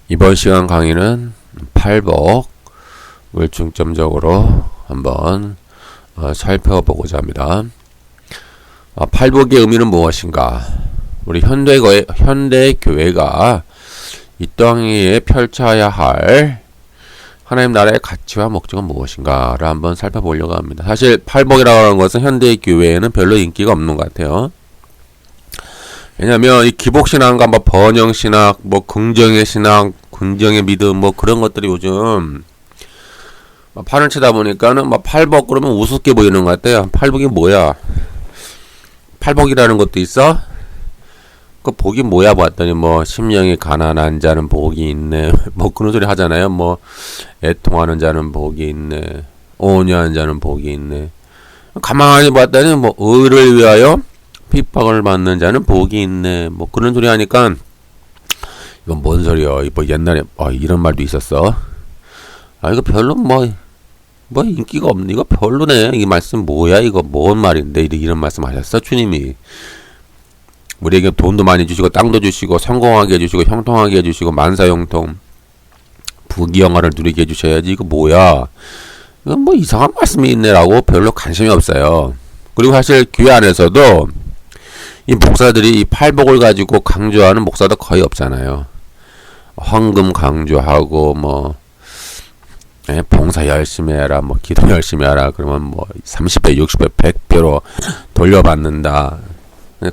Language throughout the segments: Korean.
이번 시간 강의는 팔복을 중점적으로 한번 살펴보고자 합니다. 팔복의 의미는 무엇인가? 우리 현대 교회가 이 땅에 펼쳐야 할 하나님 나라의 가치와 목적은 무엇인가를 한번 살펴보려고 합니다. 사실 팔복이라고 하는 것은 현대 교회에는 별로 인기가 없는 것 같아요. 왜냐면 이 기복신앙과 뭐 번영신학, 뭐 긍정의 신학, 긍정의 믿음 뭐 그런 것들이 요즘 판을 치다 보니까는 막 팔복 그러면 우습게 보이는 것 같아요. 팔복이 뭐야? 팔복이라는 것도 있어? 그 복이 뭐야 봤더니 뭐 심령이 가난한 자는 복이 있네. 뭐 그런 소리 하잖아요. 뭐 애통하는 자는 복이 있네. 온유한 자는 복이 있네. 가만히 봤더니 뭐 의를 위하여 핍박을 받는 자는 복이 있네. 뭐 그런 소리 하니까 이건 뭔 소리야? 뭐 옛날에 이런 말도 있었어. 이거 별로 뭐 인기가 없네. 이거 별로네. 이 말씀 뭐야? 이거 뭔 말인데? 이런 말씀 하셨어 주님이. 우리에게 돈도 많이 주시고 땅도 주시고 성공하게 해주시고 형통하게 해주시고 만사형통 부귀영화를 누리게 해주셔야지. 이거 뭐야? 이건 뭐 이상한 말씀이 있네라고 별로 관심이 없어요. 그리고 사실 교회 안에서도 이 목사들이 이 팔복을 가지고 강조하는 목사도 거의 없잖아요. 헌금 강조하고 뭐 봉사 열심히 해라, 뭐 기도 열심히 하라. 그러면 뭐 30배, 60배, 100배로 돌려받는다.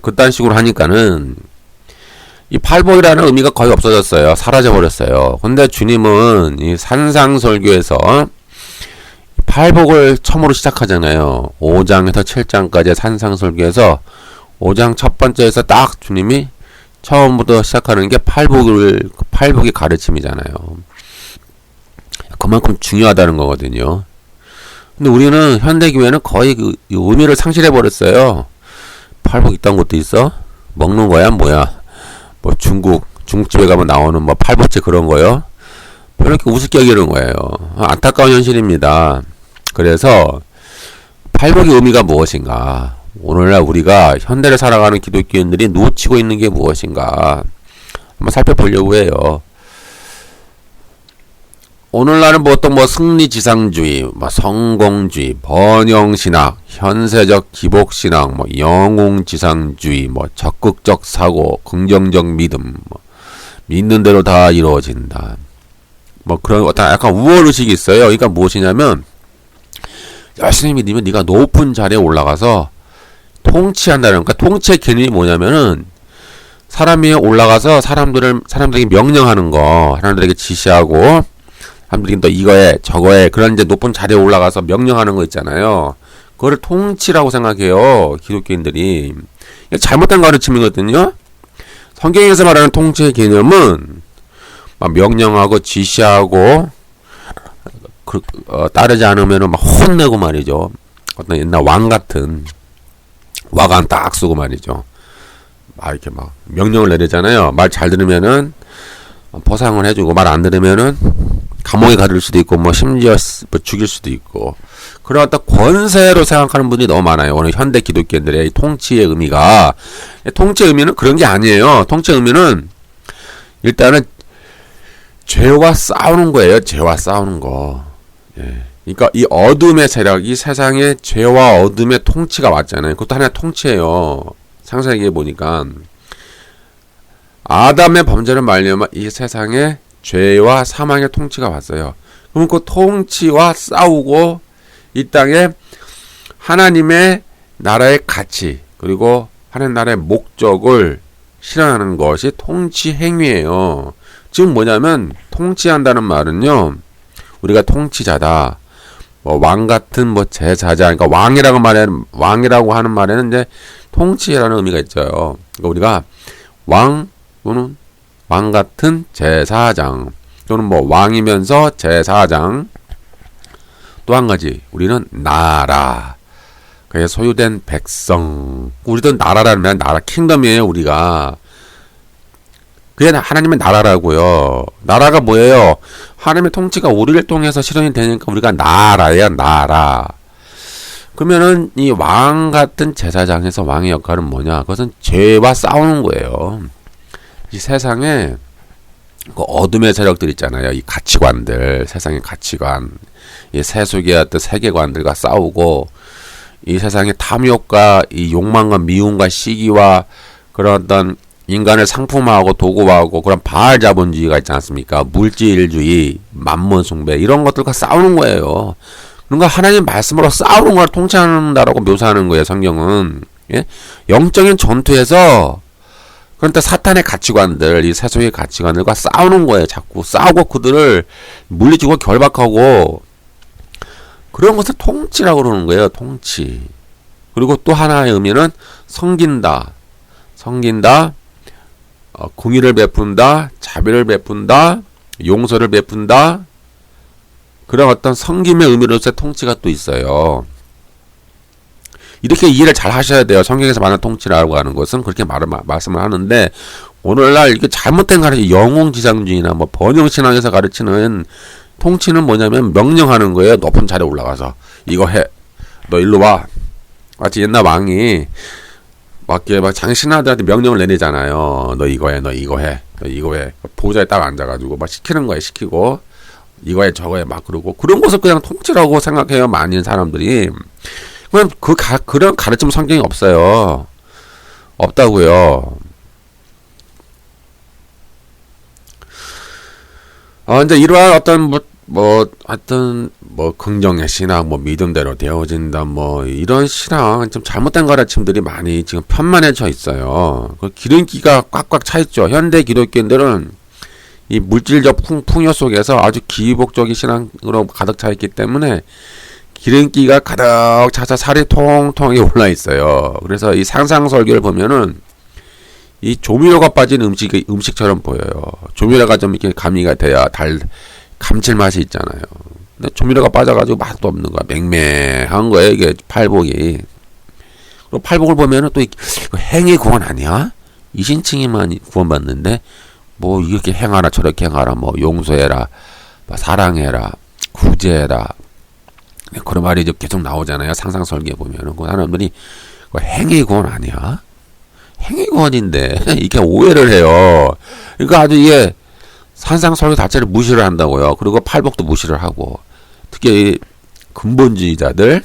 그딴 식으로 하니까는 이 팔복이라는 의미가 거의 없어졌어요. 사라져 버렸어요. 근데 주님은 이 산상설교에서 팔복을 처음으로 시작하잖아요. 5장에서 7장까지 산상설교에서 5장 첫 번째에서 딱 주님이 처음부터 시작하는 게 팔복의 가르침이잖아요. 그만큼 중요하다는 거거든요. 근데 우리는 현대교회는 거의 그 의미를 상실해 버렸어요. 팔복 있다는 것도 있어? 먹는 거야 뭐야? 뭐 중국집에 가면 나오는 뭐 팔복제 그런 거요? 별로 이렇게 우습게 여기는 거예요. 안타까운 현실입니다. 그래서 팔복의 의미가 무엇인가? 오늘날 우리가 현대를 살아가는 기독교인들이 놓치고 있는 게 무엇인가? 한번 살펴보려고 해요. 오늘날은 보통 뭐 승리지상주의, 뭐 성공주의, 번영신학, 현세적 기복신학, 뭐 영웅지상주의, 뭐 적극적 사고, 긍정적 믿음, 뭐 믿는 대로 다 이루어진다. 뭐 그런 어떤 약간 우월의식이 있어요. 그러니까 무엇이냐면 열심히 믿으면 네가 높은 자리에 올라가서 통치한다는, 그러니까 통치의 개념이 뭐냐면은 사람이 올라가서 사람들에게 명령하는 거, 사람들에게 지시하고, 사람들이 또 이거에 저거에 그런 이제 높은 자리에 올라가서 명령하는 거 있잖아요. 그거를 통치라고 생각해요. 기독교인들이. 이게 잘못된 가르침이거든요. 성경에서 말하는 통치의 개념은 막 명령하고 지시하고 따르지 않으면은 막 혼내고 말이죠. 어떤 옛날 왕 같은 와간 딱 쓰고 말이죠. 막 이렇게 막 명령을 내리잖아요. 말 잘 들으면은 보상을 해주고 말 안 들으면은 감옥에 가둘 수도 있고 뭐 심지어 뭐 죽일 수도 있고 그런 어떤 권세로 생각하는 분들이 너무 많아요. 오늘 현대 기독교인들의 통치의 의미가, 통치의 의미는 그런 게 아니에요. 통치의 의미는 일단은 죄와 싸우는 거예요. 죄와 싸우는 거. 예. 그러니까 이 어둠의 세력, 이 세상에 죄와 어둠의 통치가 왔잖아요. 그것도 하나의 통치예요. 창세기에 보니까 아담의 범죄를 말미암아 이 세상에 죄와 사망의 통치가 왔어요. 그럼 그 통치와 싸우고 이 땅에 하나님의 나라의 가치 그리고 하나님 나라의 목적을 실현하는 것이 통치 행위예요. 지금 뭐냐면 통치한다는 말은요, 우리가 통치자다, 뭐 왕 같은 뭐 제사자, 그러니까 왕이라고 하는 말에는 이제 통치라는 의미가 있죠. 그러니까 우리가 왕 또는 왕 같은 제사장 또는 뭐 왕이면서 제사장, 또 한 가지 우리는 나라, 그게 소유된 백성. 우리도 나라라는 말, 나라 킹덤이에요. 우리가 그게 하나님의 나라라고요. 나라가 뭐예요? 하나님의 통치가 우리를 통해서 실현이 되니까 우리가 나라예요. 나라. 그러면은 이 왕 같은 제사장에서 왕의 역할은 뭐냐? 그것은 죄와 싸우는 거예요. 이 세상에 그 어둠의 세력들 있잖아요. 이 가치관들, 세상의 가치관, 이 세속의 어떤 세계관들과 싸우고, 이 세상의 탐욕과 이 욕망과 미움과 시기와 그런 어떤 인간을 상품화하고 도구화하고 그런 바알 자본주의가 있지 않습니까? 물질주의, 만몬 숭배 이런 것들과 싸우는 거예요. 그러니까 하나님 말씀으로 싸우는 걸 통치한다라고 묘사하는 거예요. 성경은. 예? 영적인 전투에서 그런데 사탄의 가치관들, 이 세속의 가치관들과 싸우는 거예요. 자꾸 싸우고 그들을 물리치고 결박하고 그런 것을 통치라고 그러는 거예요. 통치. 그리고 또 하나의 의미는 섬긴다. 섬긴다. 공의를 베푼다. 자비를 베푼다. 용서를 베푼다. 그런 어떤 섬김의 의미로서의 통치가 또 있어요. 이렇게 이해를 잘 하셔야 돼요. 성경에서 말하는 통치라고 하는 것은 그렇게 말씀을 하는데 오늘날 이게 잘못된 가르침, 영웅지상주의나 뭐 번영신앙에서 가르치는 통치는 뭐냐면 명령하는 거예요. 높은 자리에 올라가서 이거 해. 너 일로 와. 마치 옛날 왕이 막 장신하들한테 명령을 내리잖아요. 너 이거 해. 너 이거 해. 너 이거 해. 보좌에 딱 앉아가지고 막 시키는 거예요. 시키고 이거 해 저거 해 막 그러고 그런 것을 그냥 통치라고 생각해요. 많은 사람들이. 그럼 그런 가르침 성경이 없어요. 없다고요. 이제 이러한 어떤 하여튼 긍정의 신앙, 믿음대로 되어진다, 이런 신앙, 좀 잘못된 가르침들이 많이 지금 편만해져 있어요. 그 기름기가 꽉꽉 차 있죠. 현대 기독교인들은 이 물질적 풍요 속에서 아주 기복적인 신앙으로 가득 차 있기 때문에 기름기가 가득 차서 살이 통통하게 올라 있어요. 그래서 이 상상설교를 보면은 이 조미료가 빠진 음식처럼 보여요. 조미료가 좀 이렇게 가미가 돼야 감칠맛이 있잖아요. 근데 조미료가 빠져가지고 맛도 없는 거야. 맹맹한 거예요. 이게 팔복이. 그리고 팔복을 보면은 또 행위 구원 아니야? 이신칭이만 구원받는데 이렇게 행하라 저렇게 행하라 용서해라 사랑해라 구제해라 그런 말이 이제 계속 나오잖아요. 상상설계에 보면은 그 사람들이 행위 구원 아니야? 행위 구원인데 이렇게 오해를 해요. 그러니까 아주 이게 상상설계 자체를 무시를 한다고요. 그리고 팔복도 무시를 하고 특히 근본주의자들,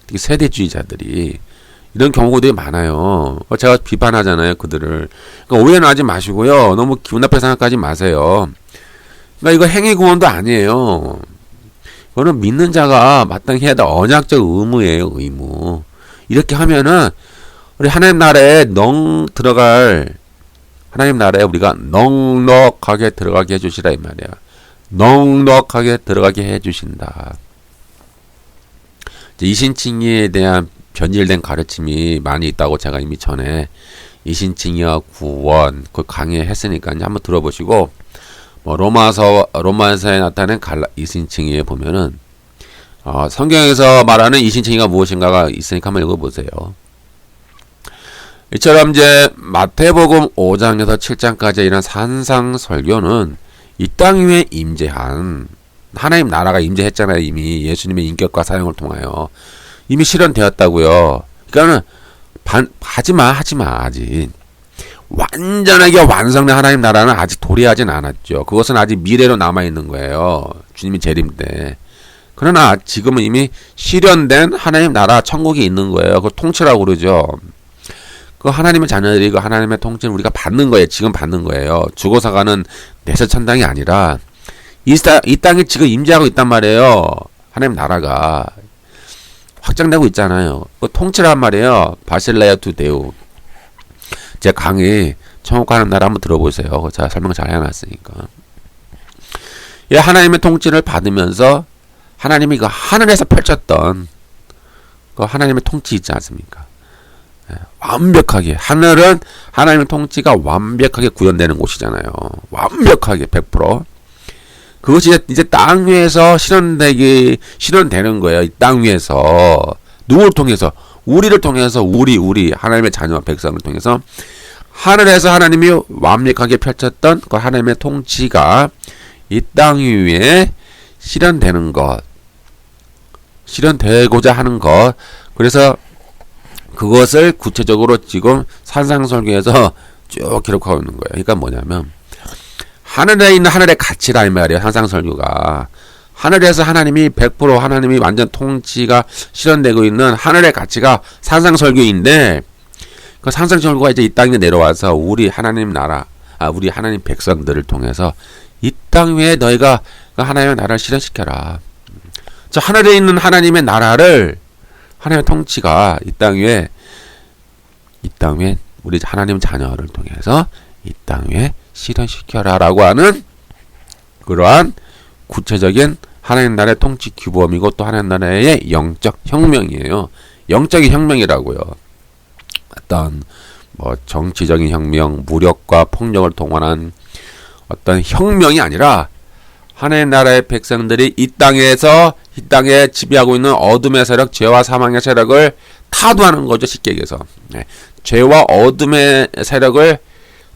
특히 세대주의자들이 이런 경우들이 많아요. 제가 비판하잖아요, 그들을. 그러니까 오해는 하지 마시고요. 너무 기분 나쁘게 생각하지 마세요. 그러니까 이거 행위 구원도 아니에요. 이거는 믿는 자가 마땅히 해야 될 언약적 의무예요, 의무. 이렇게 하면은 우리 하나님 나라에 하나님 나라에 우리가 넉넉하게 들어가게 해주시라 이 말이야. 넉넉하게 들어가게 해주신다. 이신칭의에 대한 변질된 가르침이 많이 있다고 제가 이미 전에 이신칭의와 구원 그 강의했으니까 한번 들어보시고 로마서에 나타낸 이신칭의에 보면은 성경에서 말하는 이신칭의가 무엇인가가 있으니까 한번 읽어보세요. 이처럼 이제 마태복음 5장에서 7장까지 이런 산상설교는 이 땅 위에 임재한 하나님 나라가 임재했잖아요. 이미 예수님의 인격과 사역을 통하여 이미 실현되었다고요. 그러니까는 하지마 아직 완전하게 완성된 하나님 나라는 아직 도래하진 않았죠. 그것은 아직 미래로 남아있는 거예요. 주님이 재림 때. 그러나 지금은 이미 실현된 하나님 나라 천국이 있는 거예요. 그걸 통치라고 그러죠. 그 하나님의 자녀들이 그 하나님의 통치를 우리가 받는 거예요. 지금 받는 거예요. 죽어서 가는 내세천당이 아니라 이 땅에 지금 임재하고 있단 말이에요. 하나님 나라가 확장되고 있잖아요. 그 통치란 말이에요. 바실레아 투 데우. 제 강의 천국 가는 나라 한번 들어보세요. 제가 설명 잘 해놨으니까. 이 하나님의 통치를 받으면서 하나님이 그 하늘에서 펼쳤던 그 하나님의 통치 있지 않습니까? 완벽하게 하늘은 하나님의 통치가 완벽하게 구현되는 곳이잖아요. 완벽하게 100%. 그것이 이제 땅 위에서 실현되는 거예요. 이 땅 위에서 누구를 통해서 우리를 통해서 우리 하나님의 자녀와 백성을 통해서 하늘에서 하나님이 완벽하게 펼쳤던 그 하나님의 통치가 이 땅 위에 실현되는 것, 실현되고자 하는 것. 그래서 그것을 구체적으로 지금 산상설교에서 쭉 기록하고 있는 거예요. 그러니까 뭐냐면 하늘에 있는 하늘의 가치라 이 말이에요. 산상설교가. 하늘에서 하나님이 100% 하나님이 완전 통치가 실현되고 있는 하늘의 가치가 산상설교인데, 그 산상설교가 이제 이 땅에 내려와서 우리 하나님 나라, 우리 하나님 백성들을 통해서 이 땅 위에 너희가 그 하나님의 나라를 실현시켜라. 저 하늘에 있는 하나님의 나라를, 하나님의 통치가 이 땅 위에 우리 하나님 자녀를 통해서 이 땅 위에 실현시켜라 라고 하는 그러한 구체적인 하나님 나라의 통치 규범이고 또 하나님 나라의 영적 혁명이에요. 영적인 혁명이라고요. 어떤 뭐 정치적인 혁명, 무력과 폭력을 동원한 어떤 혁명이 아니라 하나님 나라의 백성들이 이 땅에 지배하고 있는 어둠의 세력, 죄와 사망의 세력을 타도하는 거죠. 쉽게 얘기해서. 네. 죄와 어둠의 세력을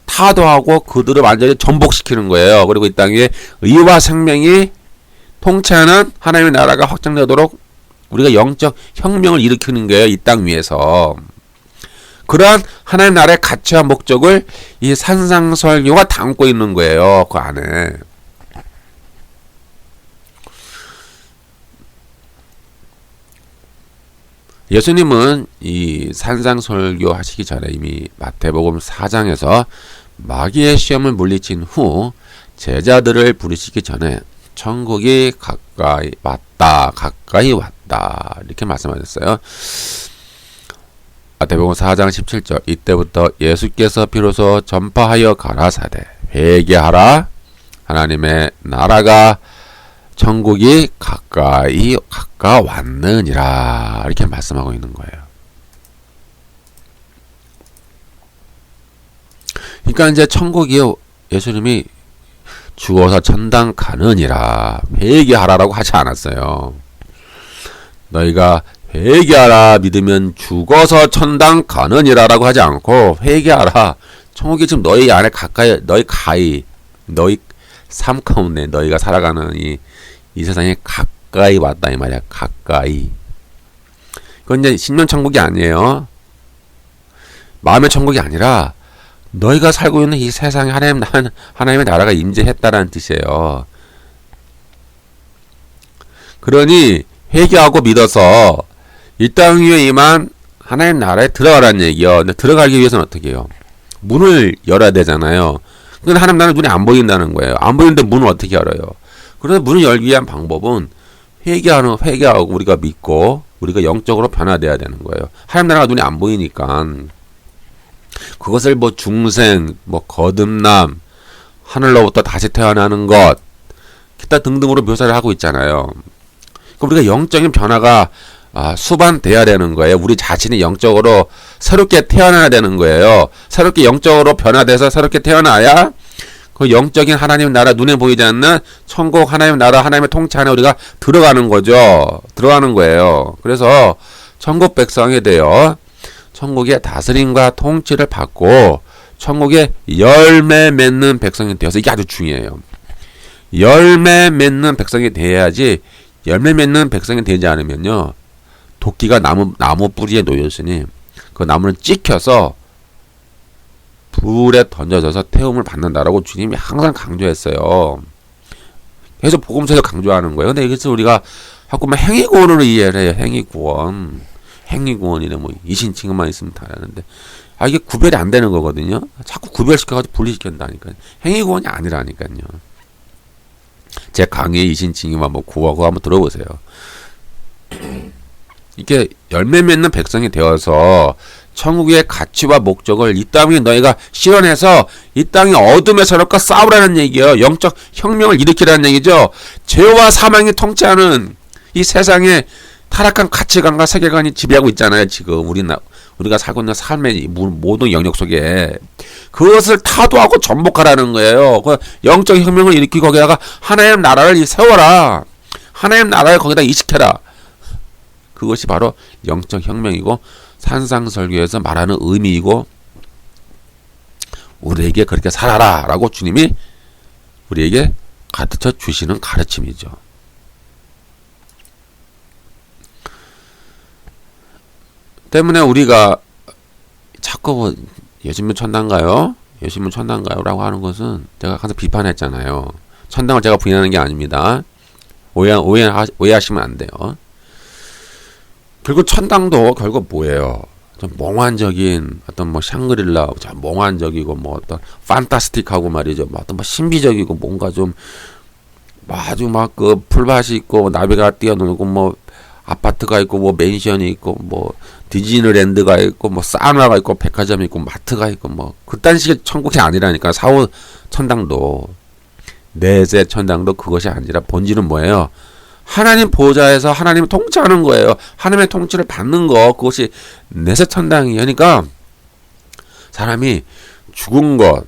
타도하고 그들을 완전히 전복시키는 거예요. 그리고 이 땅에 의와 생명이 통치하는 하나님의 나라가 확장되도록 우리가 영적 혁명을 일으키는 거예요. 이 땅 위에서. 그러한 하나님 나라의 가치와 목적을 이 산상설교가 담고 있는 거예요. 그 안에. 예수님은 이 산상설교 하시기 전에 이미 마태복음 4장에서 마귀의 시험을 물리친 후 제자들을 부르시기 전에 천국이 가까이 왔다 이렇게 말씀하셨어요. 마태복음 4장 17절 이때부터 예수께서 비로소 전파하여 가라사대 회개하라 하나님의 나라가 천국이 가까웠느니라 이렇게 말씀하고 있는 거예요. 그러니까 이제 천국이요 예수님이 죽어서 천당 가느니라 회개하라라고 하지 않았어요. 너희가 회개하라 믿으면 죽어서 천당 가느니라라고 하지 않고 회개하라 천국이 지금 너희 안에 너희 삶 가운데 너희가 살아가는 이 세상에 가까이 왔다 이 말이야. 가까이. 그건 이제 신년천국이 아니에요. 마음의 천국이 아니라 너희가 살고 있는 이 세상에 하나님의 나라가 임재했다라는 뜻이에요. 그러니 회개하고 믿어서 이 땅 위에 임한 하나님 나라에 들어가라는 얘기요. 근데 들어가기 위해서는 어떻게 해요? 문을 열어야 되잖아요. 근데 하나님 나라는 눈에 안 보인다는 거예요. 안 보이는데 문을 어떻게 열어요? 그래서 문을 열기 위한 방법은 회개하고 우리가 믿고 우리가 영적으로 변화돼야 되는 거예요. 하나님 나라가 눈에 안 보이니까 그것을 뭐 중생, 뭐 거듭남, 하늘로부터 다시 태어나는 것, 기타 등등으로 묘사를 하고 있잖아요. 그럼 우리가 영적인 변화가 수반돼야 되는 거예요. 우리 자신이 영적으로 새롭게 태어나야 되는 거예요. 새롭게 영적으로 변화돼서 새롭게 태어나야 그 영적인 하나님 나라 눈에 보이지 않는 천국 하나님 나라 하나님의 통치 안에 우리가 들어가는 거죠. 들어가는 거예요. 그래서 천국 백성에 대해 천국의 다스림과 통치를 받고 천국의 열매 맺는 백성이 되어서 이게 아주 중요해요. 열매 맺는 백성이 돼야지 열매 맺는 백성이 되지 않으면요. 도끼가 나무 뿌리에 놓였으니 그 나무는 찍혀서 불에 던져져서 태움을 받는다라고 주님이 항상 강조했어요. 계속 복음서에서 강조하는 거예요. 근데 여기서 우리가 자꾸만 행위구원으로 이해를 해요. 행위구원이네 뭐 이신칭의만 있으면 다라는데 이게 구별이 안 되는 거거든요. 자꾸 구별시켜가지고 분리시킨다니까요. 행위구원이 아니라니까요. 제 강의에 이신칭의만 뭐 구원 그거 한번 들어보세요. 이게 열매 맺는 백성이 되어서 천국의 가치와 목적을 이 땅에 너희가 실현해서 이 땅의 어둠의 세력과 싸우라는 얘기예요. 영적 혁명을 일으키라는 얘기죠. 죄와 사망이 통치하는 이 세상에 타락한 가치관과 세계관이 지배하고 있잖아요. 지금 우리가 살고 있는 삶의 모든 영역 속에 그것을 타도하고 전복하라는 거예요. 그 영적 혁명을 일으키고 거기다가 하나님 나라를 세워라. 하나님 나라를 거기다 이식해라. 그것이 바로 영적 혁명이고 산상설교에서 말하는 의미이고 우리에게 그렇게 살아라 라고 주님이 우리에게 가르쳐 주시는 가르침이죠. 때문에 우리가 자꾸 뭐 예수님은 천당가요? 예수님은 천당 가요? 라고 하는 것은 제가 항상 비판했잖아요. 천당을 제가 부인하는 게 아닙니다. 오해하시면 안 돼요. 결국 천당도 결국 뭐예요? 좀 몽환적인 어떤 뭐 샹그릴라, 좀 몽환적이고 뭐 어떤 판타스틱하고 말이죠. 뭐 어떤 뭐 신비적이고 뭔가 좀 아주 막 그 풀밭이 있고 나비가 뛰어놀고 뭐 아파트가 있고 뭐 맨션이 있고 뭐 디즈니랜드가 있고 뭐 사우나가 있고 백화점이 있고 마트가 있고 뭐 그딴 식의 천국이 아니라니까. 사후 천당도 내세 천당도 그것이 아니라 본질은 뭐예요? 하나님 보좌에서 하나님을 통치하는 거예요. 하나님의 통치를 받는 거, 그것이 내세 천당이에요. 그러니까 사람이 죽은 것,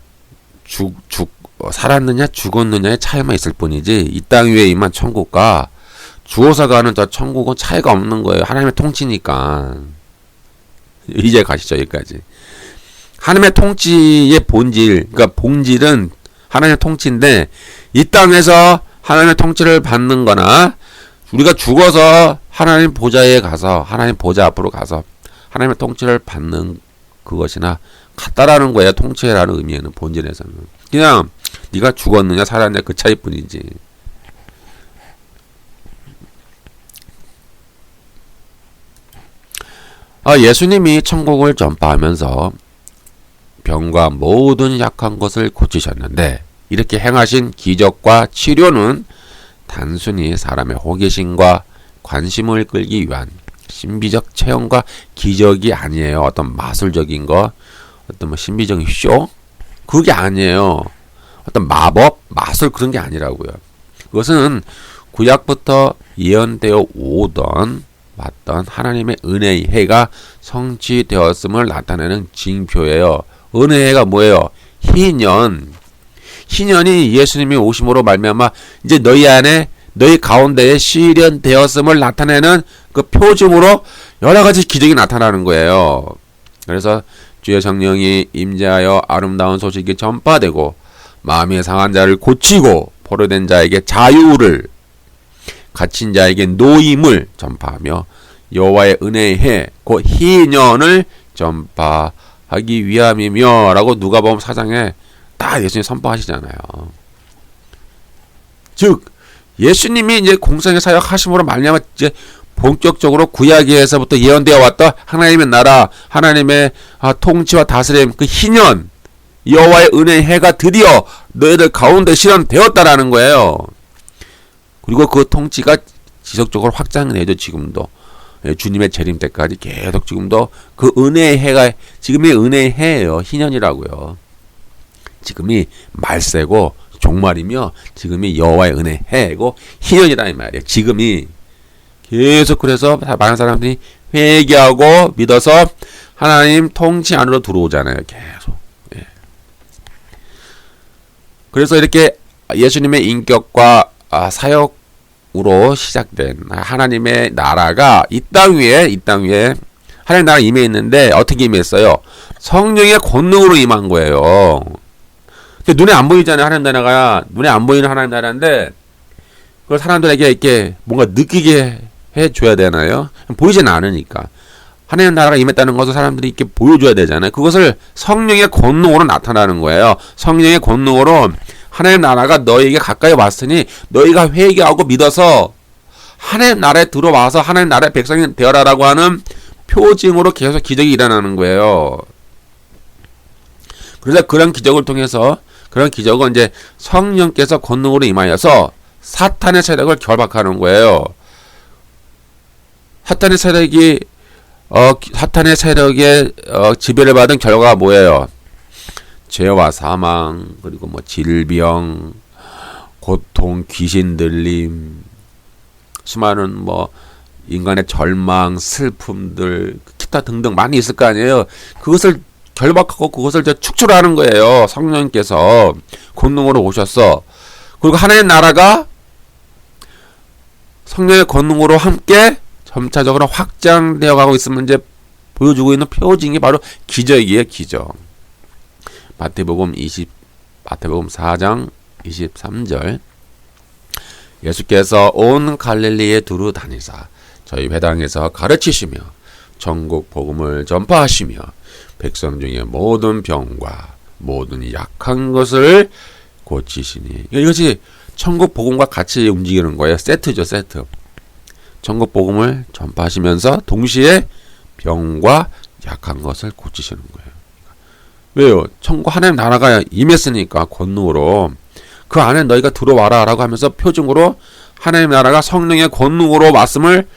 살았느냐 죽었느냐의 차이만 있을 뿐이지 이 땅 위에 임한 천국과 죽어서 가는 저 천국은 차이가 없는 거예요. 하나님의 통치니까. 이제 가시죠. 여기까지. 하나님의 통치의 본질, 그러니까 본질은 하나님의 통치인데 이 땅에서 하나님의 통치를 받는 거나 우리가 죽어서 하나님 보좌에 가서 하나님 보좌 앞으로 가서 하나님의 통치를 받는 그것이나 같다라는 거예요. 통치라는 의미에는 본질에서는. 그냥 네가 죽었느냐 살았느냐 그 차이뿐이지. 예수님이 천국을 전파하면서 병과 모든 약한 것을 고치셨는데 이렇게 행하신 기적과 치료는 단순히 사람의 호기심과 관심을 끌기 위한 신비적 체험과 기적이 아니에요. 어떤 마술적인 거, 어떤 뭐 신비적인 쇼? 그게 아니에요. 어떤 마법, 마술 그런 게 아니라고요. 그것은 구약부터 예언되어 오던 왔던 하나님의 은혜의 해가 성취되었음을 나타내는 징표예요. 은혜의 해가 뭐예요? 희년. 희년이 예수님이 오심으로 말미암아 이제 너희 안에 너희 가운데에 실현되었음을 나타내는 그 표징으로 여러 가지 기적이 나타나는 거예요. 그래서 주의 성령이 임재하여 아름다운 소식이 전파되고 마음이 상한 자를 고치고 포로된 자에게 자유를 갇힌 자에게 노임을 전파하며 여호와의 은혜의 해, 곧 희년을 전파하기 위함이며 라고 누가복음 4장에 딱 예수님이 선포하시잖아요. 즉 예수님이 이제 공생의 사역 하심으로 말미암아 이제 본격적으로 구약에서부터 예언되어 왔던 하나님의 나라, 하나님의 통치와 다스림, 그 희년, 여호와의 은혜의 해가 드디어 너희들 가운데 실현되었다라는 거예요. 그리고 그 통치가 지속적으로 확장되죠. 지금도 주님의 재림 때까지 계속 지금도 그 은혜의 해가 지금의 은혜의 해예요. 희년이라고요. 지금이 말세고 종말이며 지금이 여호와의 은혜의 해고 희년이라 이 말이에요. 지금이 계속. 그래서 많은 사람들이 회개하고 믿어서 하나님 통치 안으로 들어오잖아요. 계속. 예. 그래서 이렇게 예수님의 인격과 사역으로 시작된 하나님의 나라가 이 땅 위에 하나님 나라가 임해 있는데 어떻게 임했어요? 성령의 권능으로 임한 거예요. 눈에 안 보이잖아요. 하나님 나라가 눈에 안 보이는 하나님 나라인데 그걸 사람들에게 이렇게 뭔가 느끼게 해줘야 되나요? 보이진 않으니까. 하나님 나라가 임했다는 것을 사람들이 이렇게 보여줘야 되잖아요. 그것을 성령의 권능으로 나타나는 거예요. 성령의 권능으로 하나님 나라가 너희에게 가까이 왔으니 너희가 회개하고 믿어서 하나님 나라에 들어와서 하나님 나라의 백성이 되어라라고 하는 표징으로 계속 기적이 일어나는 거예요. 그래서 그런 기적을 통해서 그런 기적은 이제 성령께서 권능으로 임하여서 사탄의 세력을 결박하는 거예요. 사탄의 세력의 지배를 받은 결과가 뭐예요? 죄와 사망, 그리고 뭐 질병, 고통, 귀신 들림, 수많은 뭐 인간의 절망, 슬픔들, 기타 등등 많이 있을 거 아니에요. 그것을 결박하고 그것을 축출하는 거예요. 성령님께서 권능으로 오셔서. 그리고 하나님의 나라가 성령의 권능으로 함께 점차적으로 확장되어 가고 있으면 이제 보여주고 있는 표징이 바로 기적이에요. 기적. 마태복음 4장 23절 예수께서 온 갈릴리에 두루 다니사 저희 회당에서 가르치시며 천국 복음을 전파하시며 백성 중에 모든 병과 모든 약한 것을 고치시니. 이것이 천국 복음과 같이 움직이는 거예요. 세트죠, 세트. 천국 복음을 전파하시면서 동시에 병과 약한 것을 고치시는 거예요. 왜요? 천국 하나님 나라가 임했으니까 권능으로 그 안에 너희가 들어와라 라고 하면서 표징으로 하나님 나라가 성령의 권능으로 말씀을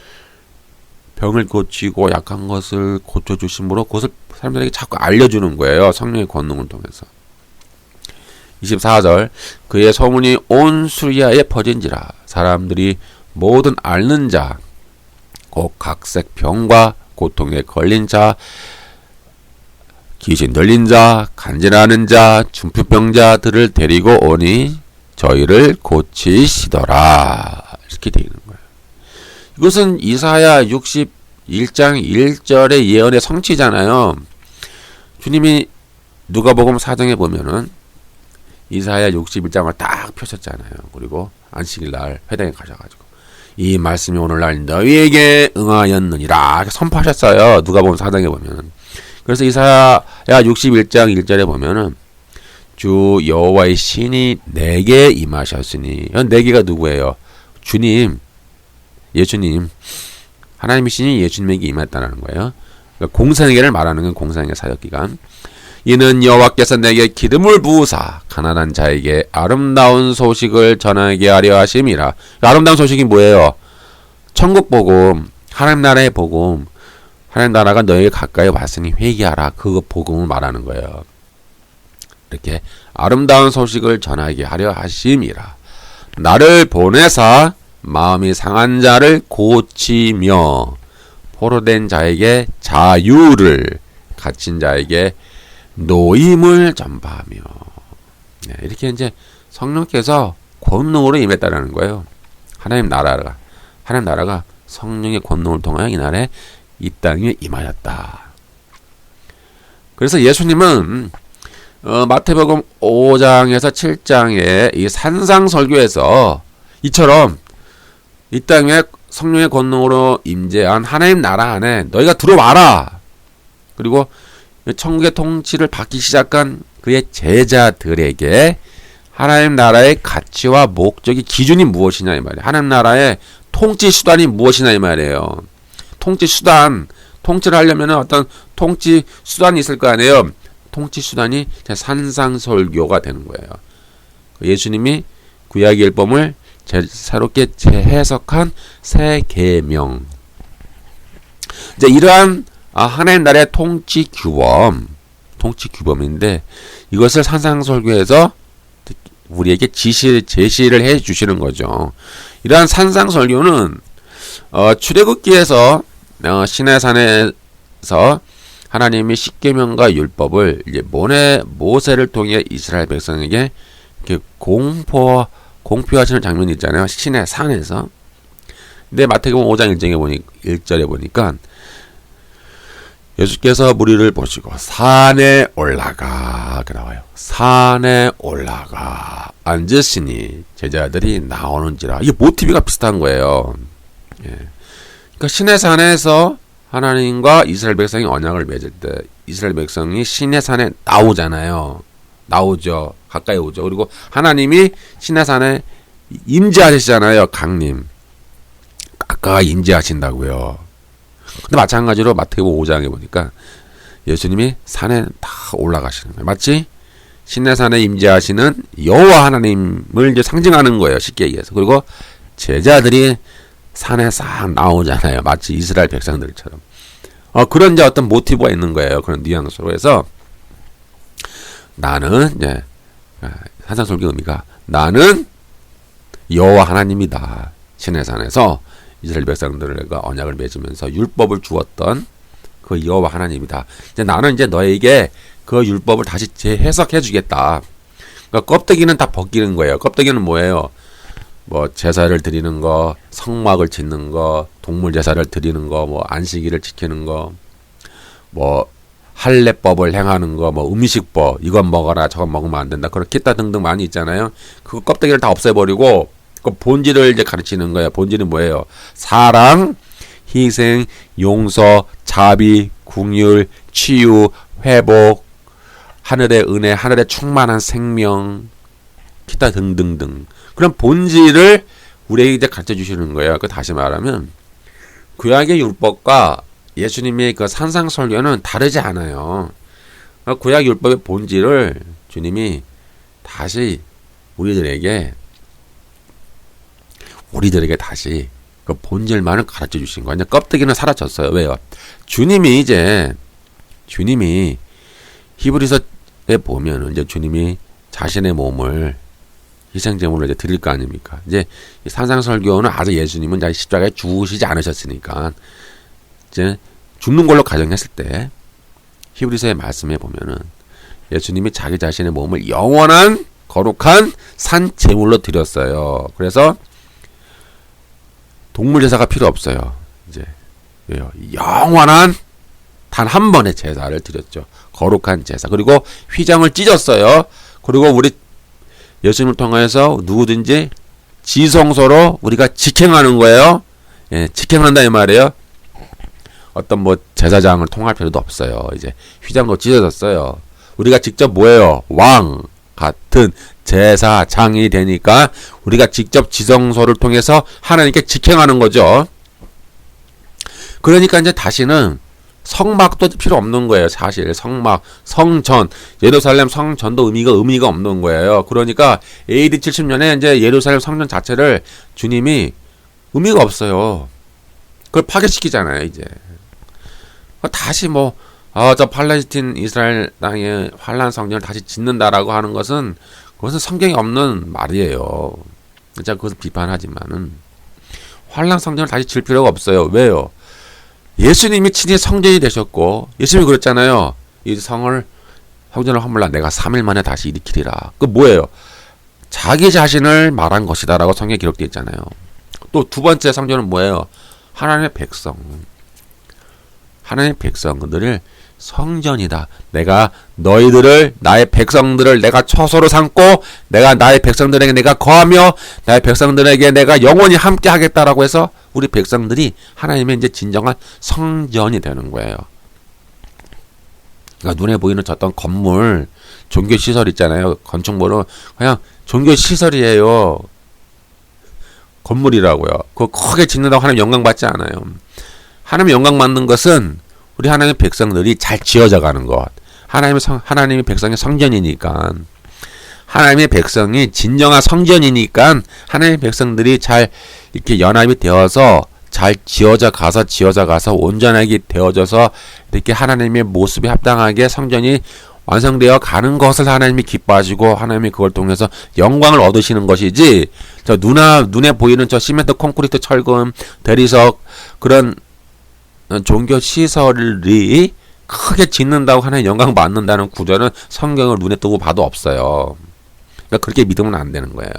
병을 고치고 약한 것을 고쳐주심으로 그것을 사람들에게 자꾸 알려주는 거예요. 성령의 권능을 통해서. 24절 그의 소문이 온 수리아에 퍼진지라 사람들이 모든 앓는 자 곧 각색 병과 고통에 걸린 자 귀신 들린 자 간질하는 자 중풍병자들을 데리고 오니 저희를 고치시더라. 이렇게 되어 있는 거예요. 이것은 이사야 61장 1절의 예언의 성취잖아요. 주님이 누가복음 4장에 보면은 이사야 61장을 딱 펴셨잖아요. 그리고 안식일 날 회당에 가셔가지고 이 말씀이 오늘날 너희에게 응하였느니라 선포하셨어요. 누가복음 4장에 보면은. 그래서 이사야 61장 1절에 보면은 주 여호와의 신이 내게 임하셨으니 내게가 누구예요? 주님, 예수님. 하나님의 신이 예수님에게 임했다는 거예요. 그러니까 공생애를 말하는 건 공생애 사역기간. 이는 여호와께서 내게 기름을 부으사 가난한 자에게 아름다운 소식을 전하게 하려 하심이라. 아름다운 소식이 뭐예요? 천국 복음, 하나님 나라의 복음. 하나님 나라가 너에게 가까이 왔으니 회개하라. 그 복음을 말하는 거예요. 이렇게 아름다운 소식을 전하게 하려 하심이라. 나를 보내사 마음이 상한 자를 고치며 포로된 자에게 자유를 갇힌 자에게 노임을 전파하며. 네, 이렇게 이제 성령께서 권능으로 임했다라는 거예요. 하나님 나라가 성령의 권능을 통하여 이날에 이 땅에 임하였다. 그래서 예수님은 마태복음 5장에서 7장의 이 산상설교에서 이처럼 이 땅에 성령의 권능으로 임재한 하나님 나라 안에 너희가 들어와라. 그리고 천국의 통치를 받기 시작한 그의 제자들에게 하나님 나라의 가치와 목적이 기준이 무엇이냐 이 말이에요. 하나님 나라의 통치 수단이 무엇이냐 이 말이에요. 통치 수단, 통치를 하려면 어떤 통치 수단이 있을 거 아니에요. 통치 수단이 산상설교가 되는 거예요. 예수님이 구약 율법을 새롭게 재해석한 새 계명. 이제 이러한 하나님 나라의 통치 규범인데 이것을 산상설교에서 우리에게 제시를 해 주시는 거죠. 이러한 산상설교는 출애굽기에서 시내산에서 하나님이 십계명과 율법을 이제 모세를 통해 이스라엘 백성에게 이렇게 공표하시는 장면이 있잖아요. 시내산에서. 근데 마태복음 5장 1절에 보니까 예수께서 무리를 보시고 산에 올라가 그 나와요. 산에 올라가 앉으시니 제자들이 나오는지라. 이게 모티브가 비슷한 거예요. 예. 그러니까 시내산에서 하나님과 이스라엘 백성이 언약을 맺을 때 이스라엘 백성이 시내산에 나오잖아요. 나오죠. 가까이 오죠. 그리고 하나님이 시내산에 임재하시잖아요. 강림. 가까이 임재하신다고요. 근데 마찬가지로 마태복음 5장에 보니까 예수님이 산에 다 올라가시는 거예요. 맞지? 시내산에 임재하시는 여호와 하나님을 이제 상징하는 거예요. 쉽게 얘기해서. 그리고 제자들이 산에 싹 나오잖아요. 마치 이스라엘 백성들처럼. 그런 이제 어떤 모티브가 있는 거예요. 그런 뉘앙스로 해서 나는 이제 산상설교 의미가 나는 여호와 하나님이다. 시내산에서 이스라엘 백성들과 언약을 맺으면서 율법을 주었던 그 여호와 하나님이다. 이제 나는 이제 너에게 그 율법을 다시 재해석해 주겠다. 그러니까 껍데기는 다 벗기는 거예요. 껍데기는 뭐예요? 뭐 제사를 드리는 거, 성막을 짓는 거, 동물 제사를 드리는 거, 뭐 안식일을 지키는 거, 뭐 할례법을 행하는 거, 뭐 음식법, 이건 먹어라, 저건 먹으면 안 된다. 그런 기타 등등 많이 있잖아요. 그 껍데기를 다 없애버리고 그 본질을 이제 가르치는 거예요. 본질은 뭐예요? 사랑, 희생, 용서, 자비, 긍휼, 치유, 회복, 하늘의 은혜, 하늘의 충만한 생명, 기타 등등등. 그런 본질을 우리에게 이제 가르쳐 주시는 거예요. 그 다시 말하면 구약의 율법과 예수님의 그 산상설교는 다르지 않아요. 구약 율법의 본질을 주님이 다시 우리들에게 다시 그 본질만을 가르쳐 주신 거예요. 껍데기는 사라졌어요. 왜요? 주님이 히브리서에 보면은 이제 주님이 자신의 몸을 희생제물로 이제 드릴 거 아닙니까? 이제 산상설교는 아직 예수님은 이제 십자가에 죽으시지 않으셨으니까 이제 죽는 걸로 가정했을 때 히브리서의 말씀에 보면은 예수님이 자기 자신의 몸을 영원한 거룩한 산 제물로 드렸어요. 그래서 동물 제사가 필요 없어요. 이제 왜요? 영원한 단 한 번의 제사를 드렸죠. 거룩한 제사. 그리고 휘장을 찢었어요. 그리고 우리 예수님을 통해서 누구든지 지성소로 우리가 직행하는 거예요. 예, 직행한다 이 말이에요. 어떤 뭐 제사장을 통할 필요도 없어요. 이제 휘장도 찢어졌어요. 우리가 직접 뭐예요? 왕 같은 제사장이 되니까 우리가 직접 지성소를 통해서 하나님께 직행하는 거죠. 그러니까 이제 다시는 성막도 필요 없는 거예요. 사실 성막, 성전, 예루살렘 성전도 의미가 없는 거예요. 그러니까 AD 70년에 이제 예루살렘 성전 자체를 주님이 의미가 없어요. 그걸 파괴시키잖아요. 이제 다시 저 팔레스틴 이스라엘 땅의 환란 성전을 다시 짓는다라고 하는 것은 그것은 성경에 없는 말이에요. 제가 그것을 비판하지만은 환란 성전을 다시 질 필요가 없어요. 왜요? 예수님이 친히 성전이 되셨고 예수님이 그랬잖아요. 이 성전을 허물라 내가 3일 만에 다시 일으키리라. 그 뭐예요? 자기 자신을 말한 것이다라고 성경에 기록되어 있잖아요. 또 두 번째 성전은 뭐예요? 하나님의 백성. 하나님의 백성들을 성전이다. 내가 너희들을 나의 백성들을 내가 처소로 삼고 내가 나의 백성들에게 내가 거하며 나의 백성들에게 내가 영원히 함께 하겠다라고 해서 우리 백성들이 하나님의 이제 진정한 성전이 되는 거예요. 그러니까 눈에 보이는 어떤 건물, 종교 시설 있잖아요. 건축물은 그냥 종교 시설이에요. 건물이라고요. 그거 크게 짓는다고 하나님 영광 받지 않아요. 하나님 영광 받는 것은 우리 하나님의 백성들이 잘 지어져 가는 것. 하나님의 백성의 성전이니까. 하나님의 백성이 진정한 성전이니까 하나님의 백성들이 잘 이렇게 연합이 되어서 잘 지어져 가서 온전하게 되어져서 이렇게 하나님의 모습에 합당하게 성전이 완성되어 가는 것을 하나님이 기뻐하시고 하나님이 그걸 통해서 영광을 얻으시는 것이지 저 눈에 보이는 저 시멘트 콘크리트 철근 대리석 그런 종교 시설이 크게 짓는다고 하나님 영광 받는다는 구절은 성경을 눈에 뜨고 봐도 없어요. 그러니까 그렇게 믿으면 안 되는 거예요.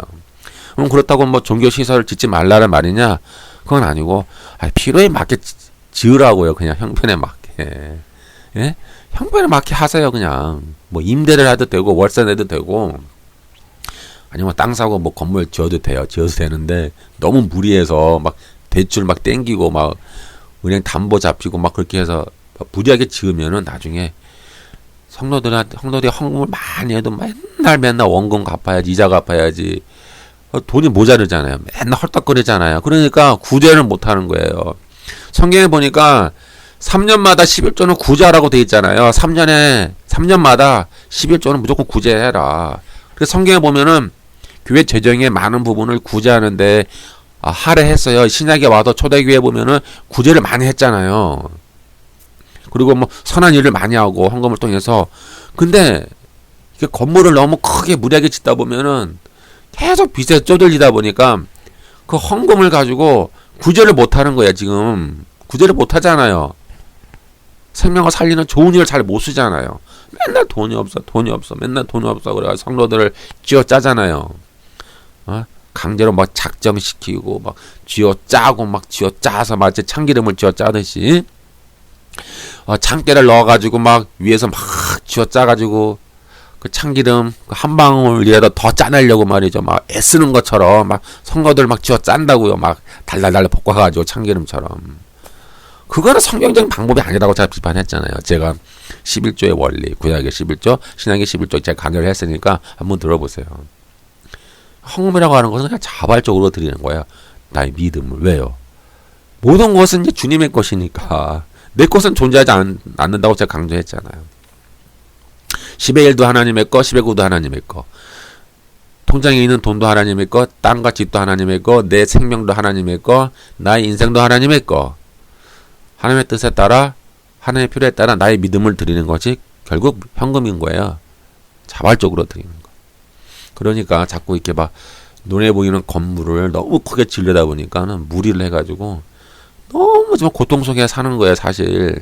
그럼 그렇다고 뭐 종교 시설을 짓지 말라는 말이냐? 그건 아니고 필요에 맞게 지으라고요. 그냥 형편에 맞게. 예? 형편에 맞게 하세요. 그냥 뭐 임대를 해도 되고 월세 내도 되고 아니면 땅 사고 뭐 건물 지어도 돼요. 지어도 되는데 너무 무리해서 막 대출 막 땡기고 막 은행 담보 잡히고 막 그렇게 해서 무리하게 지으면은 나중에 성도들이 헌금을 많이 해도 맨날 원금 갚아야지 이자 갚아야지 돈이 모자르잖아요. 맨날 헐떡거리잖아요. 그러니까 구제를 못 하는 거예요. 성경에 보니까 3년마다 11조는 구제하라고 돼 있잖아요. 3년마다 11조는 무조건 구제해라. 그래서 성경에 보면은 교회 재정의 많은 부분을 구제하는데 할애했어요. 신약에 와도 초대교회 보면은 구제를 많이 했잖아요. 그리고 뭐 선한 일을 많이 하고 헌금을 통해서 근데 이게 건물을 너무 크게 무리하게 짓다 보면은 계속 빚에 쪼들리다 보니까 그 헌금을 가지고 구제를 못 하는 거야. 지금 구제를 못 하잖아요. 생명을 살리는 좋은 일을 잘 못 쓰잖아요. 맨날 돈이 없어 맨날 돈이 없어 그래가지고 성도들을 쥐어 짜잖아요. 강제로 막 작정시키고 막 쥐어 짜서 마치 참기름을 쥐어 짜듯이 참깨를 넣어가지고 막 위에서 막 쥐어 짜가지고 그 참기름 한 방울이라도 더 짜내려고 말이죠. 막 애쓰는 것처럼 막 성도들 막 쥐어 짠다고요. 막 달달달 볶아가지고 참기름처럼. 그거는 성경적인 방법이 아니라고 제가 비판했잖아요. 제가 11조의 원리, 구약의 11조, 신약의 11조 제가 강의를 했으니까 한번 들어보세요. 헌금이라고 하는 것은 그냥 자발적으로 드리는 거예요. 나의 믿음을. 왜요? 모든 것은 이제 주님의 것이니까 내 것은 존재하지 않는다고 제가 강조했잖아요. 10의 1도 하나님의 거, 10의 9도 하나님의 거. 통장에 있는 돈도 하나님의 거, 땅과 집도 하나님의 거, 내 생명도 하나님의 거, 나의 인생도 하나님의 거. 하나님의 뜻에 따라, 하나님의 필요에 따라 나의 믿음을 드리는 것이 결국 현금인 거예요. 자발적으로 드리는 거. 그러니까 자꾸 이렇게 막 눈에 보이는 건물을 너무 크게 지르다 보니까는 무리를 해가지고 너무 좀 고통 속에 사는 거예요, 사실.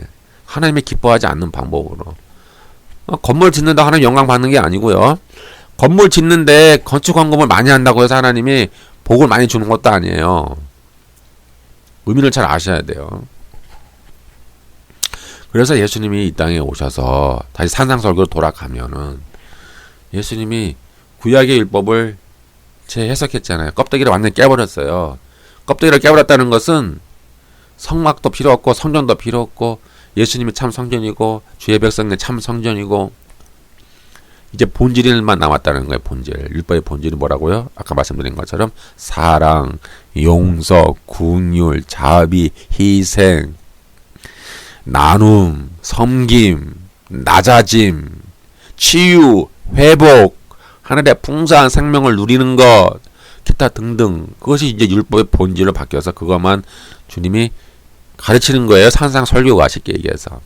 하나님이 기뻐하지 않는 방법으로. 건물 짓는다 하나님 영광 받는 게 아니고요. 건물 짓는데 건축 헌금을 많이 한다고 해서 하나님이 복을 많이 주는 것도 아니에요. 의미를 잘 아셔야 돼요. 그래서 예수님이 이 땅에 오셔서 다시 산상설교로 돌아가면은 예수님이 구약의 율법을 재해석했잖아요. 껍데기를 완전히 깨버렸어요. 껍데기를 깨버렸다는 것은 성막도 필요 없고 성전도 필요 없고 예수님이 참 성전이고 주의 백성이 참 성전이고 이제 본질만 남았다는 거예요. 본질. 율법의 본질이 뭐라고요? 아까 말씀드린 것처럼 사랑, 용서, 긍휼, 자비, 희생, 나눔, 섬김, 낮아짐, 치유, 회복, 하늘의 풍성한 생명을 누리는 것, 기타 등등. 그것이 이제 율법의 본질로 바뀌어서 그것만 주님이 가르치는 거예요. 산상 설교가 쉽게 얘기해서.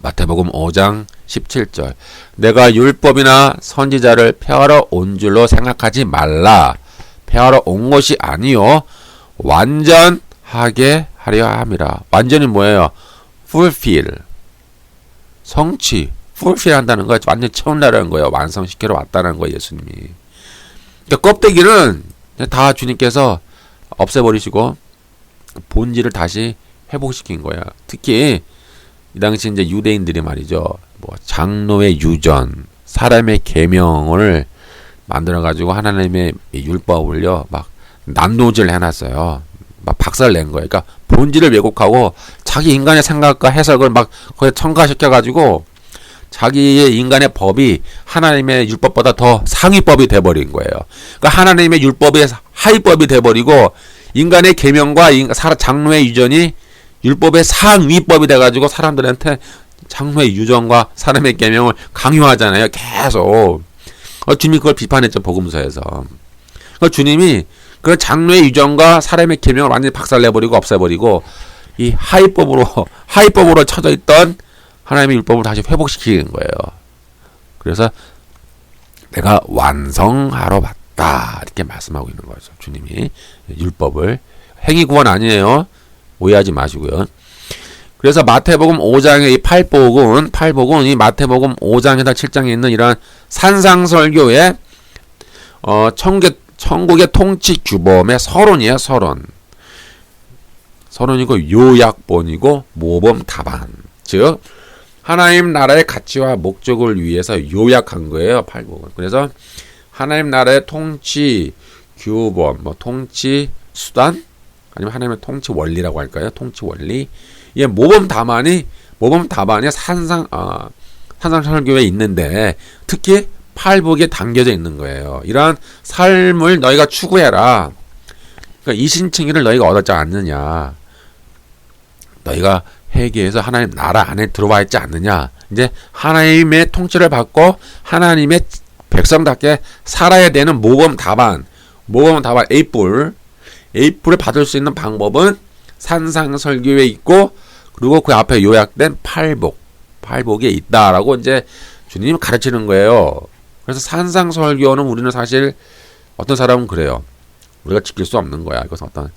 마태복음 5장 17절. 내가 율법이나 선지자를 폐하러 온 줄로 생각하지 말라. 폐하러 온 것이 아니요 완전하게 하려 함이라. 완전히 뭐예요? fulfill. 성취. fulfill 한다는 거 완전 채운다는 거예요. 완성시키러 왔다는 거예요. 예수님이. 그러니까 껍데기는 다 주님께서 없애버리시고 본질을 다시 회복시킨 거야. 특히 이 당시 이제 유대인들이 말이죠. 뭐 장로의 유전, 사람의 계명을 만들어 가지고 하나님의 율법을요 막 난도질 해놨어요. 막 박살 낸 거예요. 그러니까 본질을 왜곡하고 자기 인간의 생각과 해석을 막 거기에 첨가시켜 가지고 자기의 인간의 법이 하나님의 율법보다 더 상위법이 돼버린 거예요. 그러니까 하나님의 율법이 하위법이 돼버리고 인간의 계명과 장로의 유전이 율법의 상위법이 돼가지고 사람들한테 장로의 유전과 사람의 계명을 강요하잖아요. 계속. 주님이 그걸 비판했죠. 복음서에서. 주님이 그 장로의 유전과 사람의 계명을 완전히 박살내버리고 없애버리고 이 하위법으로 쳐져 있던 하나님의 율법을 다시 회복시키는 거예요. 그래서 내가 완성하러 왔다 이렇게 말씀하고 있는 거죠. 주님이 율법을. 행위 구원 아니에요. 오해하지 마시고요. 그래서 마태복음 5장의 이 팔복은 이 마태복음 5장에다 7장에 있는 이러한 산상설교의 천국의 통치 규범의 서론이에요. 서론이고 요약본이고 모범 답안. 즉 하나님 나라의 가치와 목적을 위해서 요약한 거예요. 팔복은. 그래서 하나님 나라의 통치 규범, 통치 수단 아니면 하나님의 통치 원리라고 할까요? 통치 원리. 예, 모범 답안이 산상설교에 있는데 특히 팔복에 담겨져 있는 거예요. 이러한 삶을 너희가 추구해라. 그러니까 이신칭의를 너희가 얻었지 않느냐. 너희가 회개해서 하나님 나라 안에 들어와 있지 않느냐. 이제 하나님의 통치를 받고 하나님의 백성답게 살아야 되는 모범 답안 A뿔을 받을 수 있는 방법은 산상설교에 있고 그리고 그 앞에 요약된 팔복에 있다라고 이제 주님이 가르치는 거예요. 그래서 산상설교는 우리는 사실 어떤 사람은 그래요. 우리가 지킬 수 없는 거야. 이것은 어떤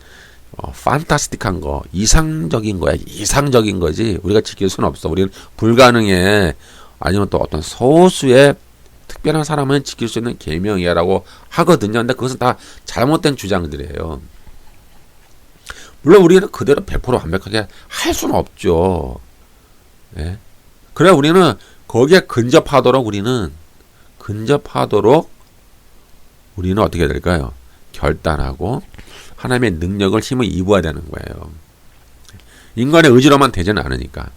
판타스틱한 거, 이상적인 거야. 이상적인 거지. 우리가 지킬 수는 없어. 우리는 불가능해. 아니면 또 어떤 소수의 특별한 사람은 지킬 수 있는 계명이야라고 하거든요. 근데 그것은 다 잘못된 주장들이에요. 물론 우리는 그대로 100% 완벽하게 할 수는 없죠. 예? 그래 우리는 거기에 근접하도록 우리는 어떻게 해야 될까요? 결단하고 하나님의 능력을 힘을 입어야 되는 거예요. 인간의 의지로만 되지는 않으니까.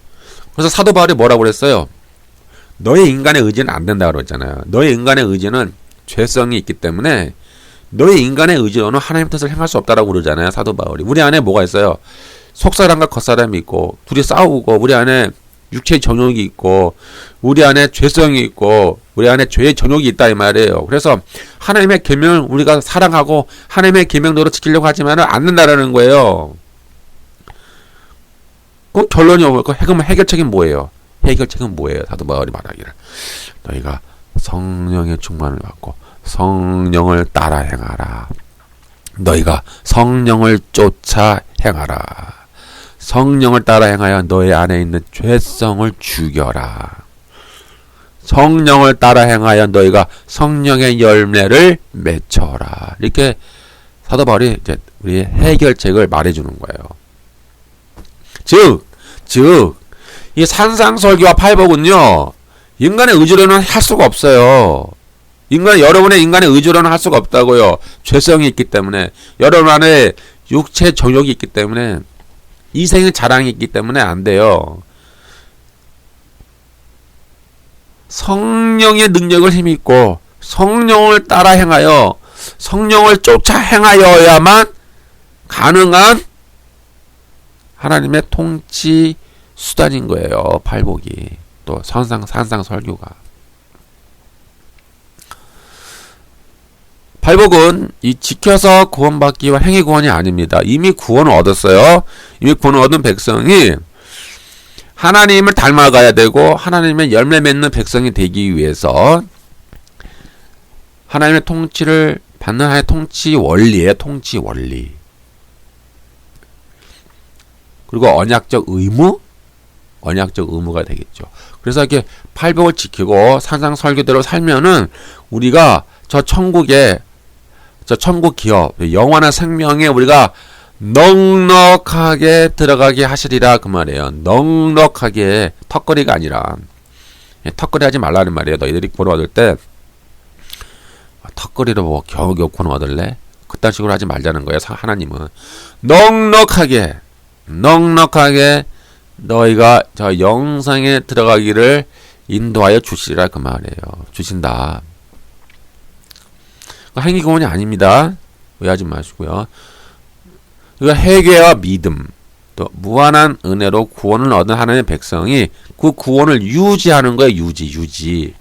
그래서 사도 바울이 뭐라고 그랬어요? 너의 인간의 의지는 안 된다고 그랬잖아요. 너의 인간의 의지는 죄성이 있기 때문에 너의 인간의 의지로는 하나님의 뜻을 행할 수 없다라고 그러잖아요. 사도 바울이. 우리 안에 뭐가 있어요? 속사람과 겉사람이 있고 둘이 싸우고 우리 안에 육체의 정욕이 있고 우리 안에 죄성이 있고 우리 안에 죄의 정욕이 있다 이 말이에요. 그래서 하나님의 계명을 우리가 사랑하고 하나님의 계명대로 지키려고 하지만은 안 된다라는 거예요. 그럼 결론이 뭐고 해결책은 뭐예요? 해결책은 뭐예요? 사도 바울이 말하기를 너희가 성령의 충만을 받고 성령을 따라 행하라. 너희가 성령을 쫓아 행하라. 성령을 따라 행하여 너희 안에 있는 죄성을 죽여라. 성령을 따라 행하여 너희가 성령의 열매를 맺혀라. 이렇게 사도 바울이 이제 우리의 해결책을 말해주는 거예요. 즉, 이 산상설교와 팔복은요, 인간의 의지로는 할 수가 없어요. 여러분의 인간의 의지로는 할 수가 없다고요. 죄성이 있기 때문에, 여러분 안에 육체 정욕이 있기 때문에, 이생의 자랑이 있기 때문에 안 돼요. 성령의 능력을 힘입고 성령을 따라 행하여 성령을 쫓아 행하여야만 가능한 하나님의 통치 수단인 거예요. 팔복이. 또 산상 설교가. 팔복은 이 지켜서 구원받기와 행위 구원이 아닙니다. 이미 구원을 얻었어요. 이미 구원을 얻은 백성이 하나님을 닮아가야 되고 하나님의 열매 맺는 백성이 되기 위해서 하나님의 통치를 받는 하나의 통치 원리예요. 통치 원리. 그리고 언약적 의무가 되겠죠. 그래서 이렇게 팔복을 지키고 산상 설교대로 살면은 우리가 저 천국 기업, 영원한 생명에 우리가 넉넉하게 들어가게 하시리라 그 말이에요. 넉넉하게 턱걸이가 아니라 턱걸이 하지 말라는 말이에요. 너희들이 구원 얻을 때 턱걸이로 뭐 겨우겨우 구원 얻을래? 그딴 식으로 하지 말자는 거예요. 하나님은 넉넉하게 너희가 저 영생에 들어가기를 인도하여 주시리라 그 말이에요. 주신다. 행위 구원이 아닙니다. 오해하지 마시고요. 그러니까 회개와 믿음, 또 무한한 은혜로 구원을 얻은 하나님의 백성이 그 구원을 유지하는 거예요. 유지.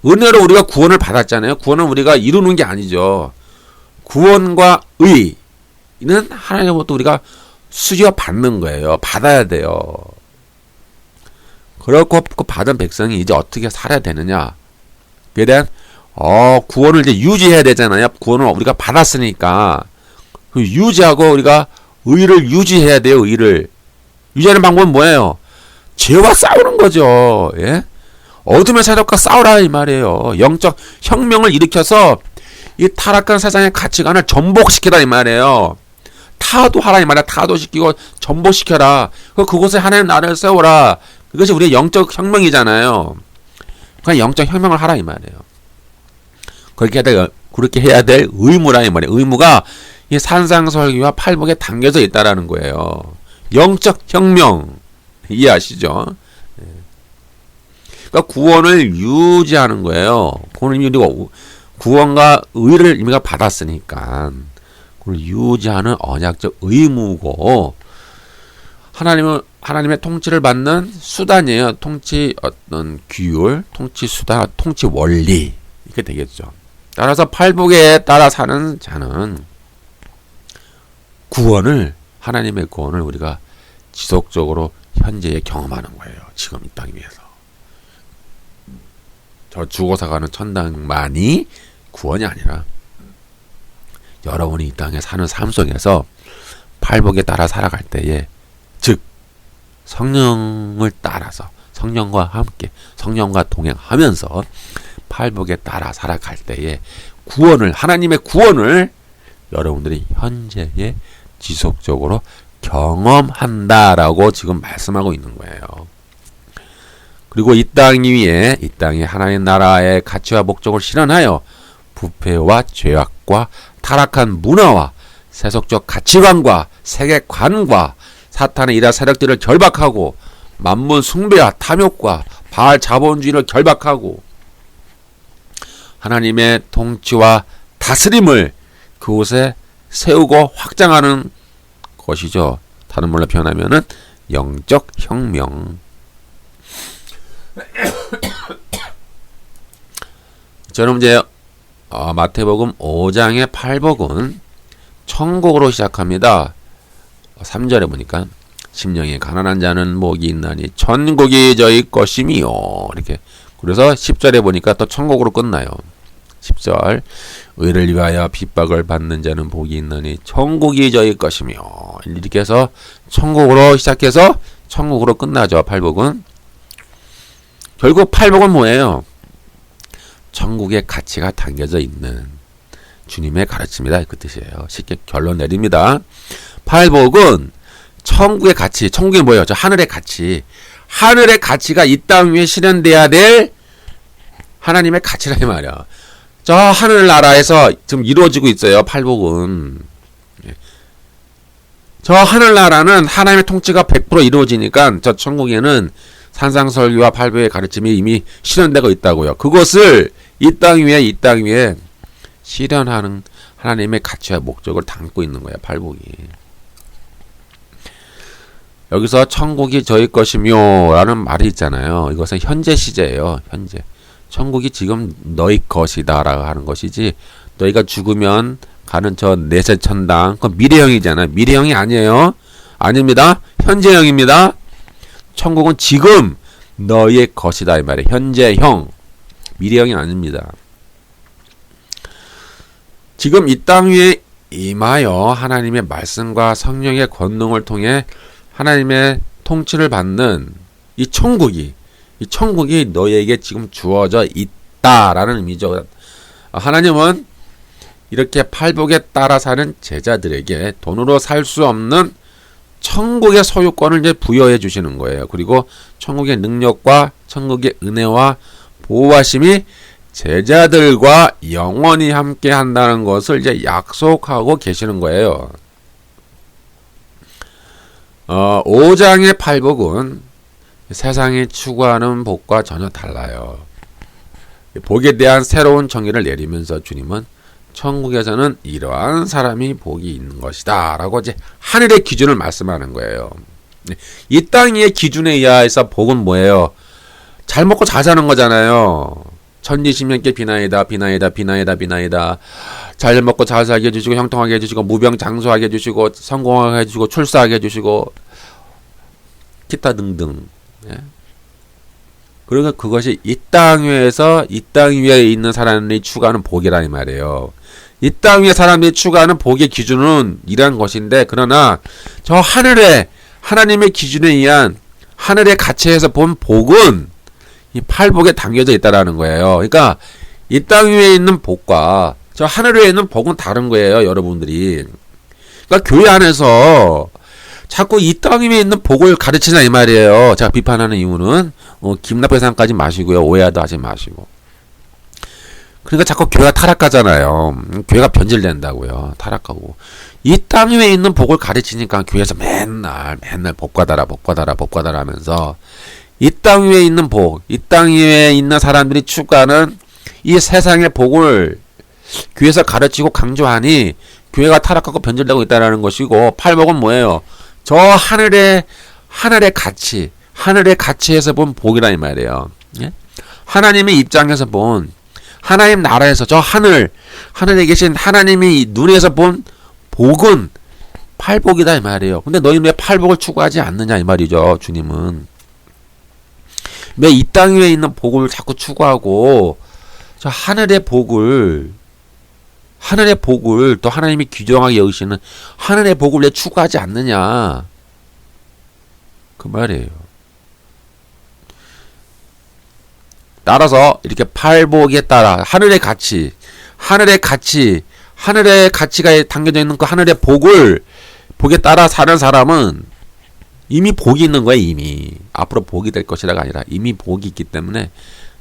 은혜로 우리가 구원을 받았잖아요. 구원은 우리가 이루는 게 아니죠. 구원과 의는 하나님으로부터 우리가 수여받는 거예요. 받아야 돼요. 그렇고 받은 백성이 이제 어떻게 살아야 되느냐. 그에 대한 구원을 이제 유지해야 되잖아요. 구원을 우리가 받았으니까 유지하고 우리가 의를 유지해야 돼요. 의를 유지하는 방법은 뭐예요? 죄와 싸우는 거죠. 예? 어둠의 세력과 싸우라 이 말이에요. 영적 혁명을 일으켜서 이 타락한 세상의 가치관을 전복시키라 이 말이에요. 타도하라 이 말이야. 타도시키고 전복시켜라. 그곳에 하나님 나라를 세워라. 그것이 우리의 영적 혁명이잖아요. 그냥 영적 혁명을 하라 이 말이에요. 그렇게 해야 될 의무라 이 말이에요. 의무가 이 산상설교와 팔복에 담겨져 있다라는 거예요. 영적 혁명 이해하시죠? 그러니까 구원을 유지하는 거예요. 구원과 의를 이미가 받았으니까 그걸 유지하는 언약적 의무고 하나님의 통치를 받는 수단이에요. 통치 어떤 규율, 통치 수단, 통치 원리 이렇게 되겠죠. 따라서 팔복에 따라 사는 자는 하나님의 구원을 우리가 지속적으로 현재에 경험하는 거예요. 지금 이 땅 위에서. 저 죽어서 가는 천당만이 구원이 아니라 여러분이 이 땅에 사는 삶 속에서 팔복에 따라 살아갈 때에 즉 성령을 따라서 성령과 함께 성령과 동행하면서 팔복에 따라 살아갈 때에 하나님의 구원을 여러분들이 현재에 지속적으로 경험한다라고 지금 말씀하고 있는 거예요. 그리고 이 땅 위에 이 땅에 하나님 나라의 가치와 목적을 실현하여 부패와 죄악과 타락한 문화와 세속적 가치관과 세계관과 사탄의 일하 세력들을 결박하고 만문 숭배와 탐욕과 바알 자본주의를 결박하고 하나님의 통치와 다스림을 그곳에 세우고 확장하는 것이죠. 다른 말로 표현하면은 영적 혁명. 저는 이제 마태복음 5장의 8복은 천국으로 시작합니다. 3절에 보니까 심령이 가난한 자는 복이 있나니 천국이 저희 것이미요. 이렇게. 그래서 10절에 보니까 또 천국으로 끝나요. 10절 의를 위하여 핍박을 받는 자는 복이 있나니 천국이 저희 것이며 이렇게 해서 천국으로 시작해서 천국으로 끝나죠. 팔복은. 결국 팔복은 뭐예요? 천국의 가치가 담겨져 있는 주님의 가르침이다, 그 뜻이에요. 쉽게 결론 내립니다. 팔복은 천국의 가치, 천국이 뭐예요? 저 하늘의 가치. 하늘의 가치가 이 땅 위에 실현돼야 될 하나님의 가치라 이 말이야. 저 하늘나라에서 지금 이루어지고 있어요. 팔복은. 저 하늘나라는 하나님의 통치가 100% 이루어지니까 저 천국에는 산상설교와 팔복의 가르침이 이미 실현되고 있다고요. 그것을 이 땅 위에 실현하는 하나님의 가치와 목적을 담고 있는 거예요. 팔복이. 여기서 천국이 저희 것이며 라는 말이 있잖아요. 이것은 현재 시제예요. 현재. 천국이 지금 너희 것이다 라고 하는 것이지, 너희가 죽으면 가는 저 내세천당, 그건 미래형이잖아요. 미래형이 아니에요. 아닙니다. 현재형입니다. 천국은 지금 너희의 것이다 이 말이에요. 현재형. 미래형이 아닙니다. 지금 이 땅 위에 임하여 하나님의 말씀과 성령의 권능을 통해 하나님의 통치를 받는 이 천국이 너희에게 지금 주어져 있다라는 의미죠. 하나님은 이렇게 팔복에 따라 사는 제자들에게 돈으로 살 수 없는 천국의 소유권을 이제 부여해 주시는 거예요. 그리고 천국의 능력과 천국의 은혜와 보호하심이 제자들과 영원히 함께 한다는 것을 이제 약속하고 계시는 거예요. 5장의 팔복은 세상이 추구하는 복과 전혀 달라요. 복에 대한 새로운 정의를 내리면서 주님은 천국에서는 이러한 사람이 복이 있는 것이다 라고 이제 하늘의 기준을 말씀하는 거예요. 이 땅의 기준에 의해서 복은 뭐예요? 잘 먹고 잘 사는 거잖아요. 천지신명께 비나이다. 잘 먹고 잘 살게 해주시고, 형통하게 해주시고, 무병장수하게 해주시고, 성공하게 해주시고, 출세하게 해주시고, 기타 등등. 예? 그러니까 그것이 이 땅 위에서 이 땅 위에 있는 사람들이 추구하는 복이라 이 말이에요. 이 땅 위에 사람들이 추구하는 복의 기준은 이러한 것인데, 그러나 저 하늘의 하나님의 기준에 의한 하늘의 가치에서 본 복은 이 팔복에 담겨져 있다라는 거예요. 그러니까 이 땅 위에 있는 복과 저 하늘 위에 있는 복은 다른 거예요, 여러분들이. 그러니까 교회 안에서 자꾸 이 땅 위에 있는 복을 가르치자 이 말이에요. 제가 비판하는 이유는 기분 생각까지 마시고요. 오해도 하지 마시고. 그러니까 자꾸 교회가 타락하잖아요. 교회가 변질된다고요. 타락하고. 이 땅 위에 있는 복을 가르치니까 교회에서 맨날 복 받아라 하면서 이 땅 위에 있는 복, 이 땅 위에 있는 사람들이 추구하는 이 세상의 복을 교회에서 가르치고 강조하니 교회가 타락하고 변질되고 있다는 것이고, 팔복은 뭐예요? 저 하늘의 가치, 하늘의 가치에서 본 복이라 이 말이에요. 예? 하나님의 입장에서 본, 하나님 나라에서 저 하늘에 계신 하나님이 눈에서 본 복은 팔복이다 이 말이에요. 근데 너희는 왜 팔복을 추구하지 않느냐 이 말이죠. 주님은 왜 이 땅 위에 있는 복을 자꾸 추구하고 저 하늘의 복을 또 하나님이 귀중하게 여기시는 하늘의 복을 왜 추구하지 않느냐 그 말이에요. 따라서 이렇게 팔복에 따라 하늘의 가치가 담겨져 있는 그 하늘의 복에 따라 사는 사람은 이미 복이 있는 거예요. 이미 앞으로 복이 될 것이라가 아니라 이미 복이 있기 때문에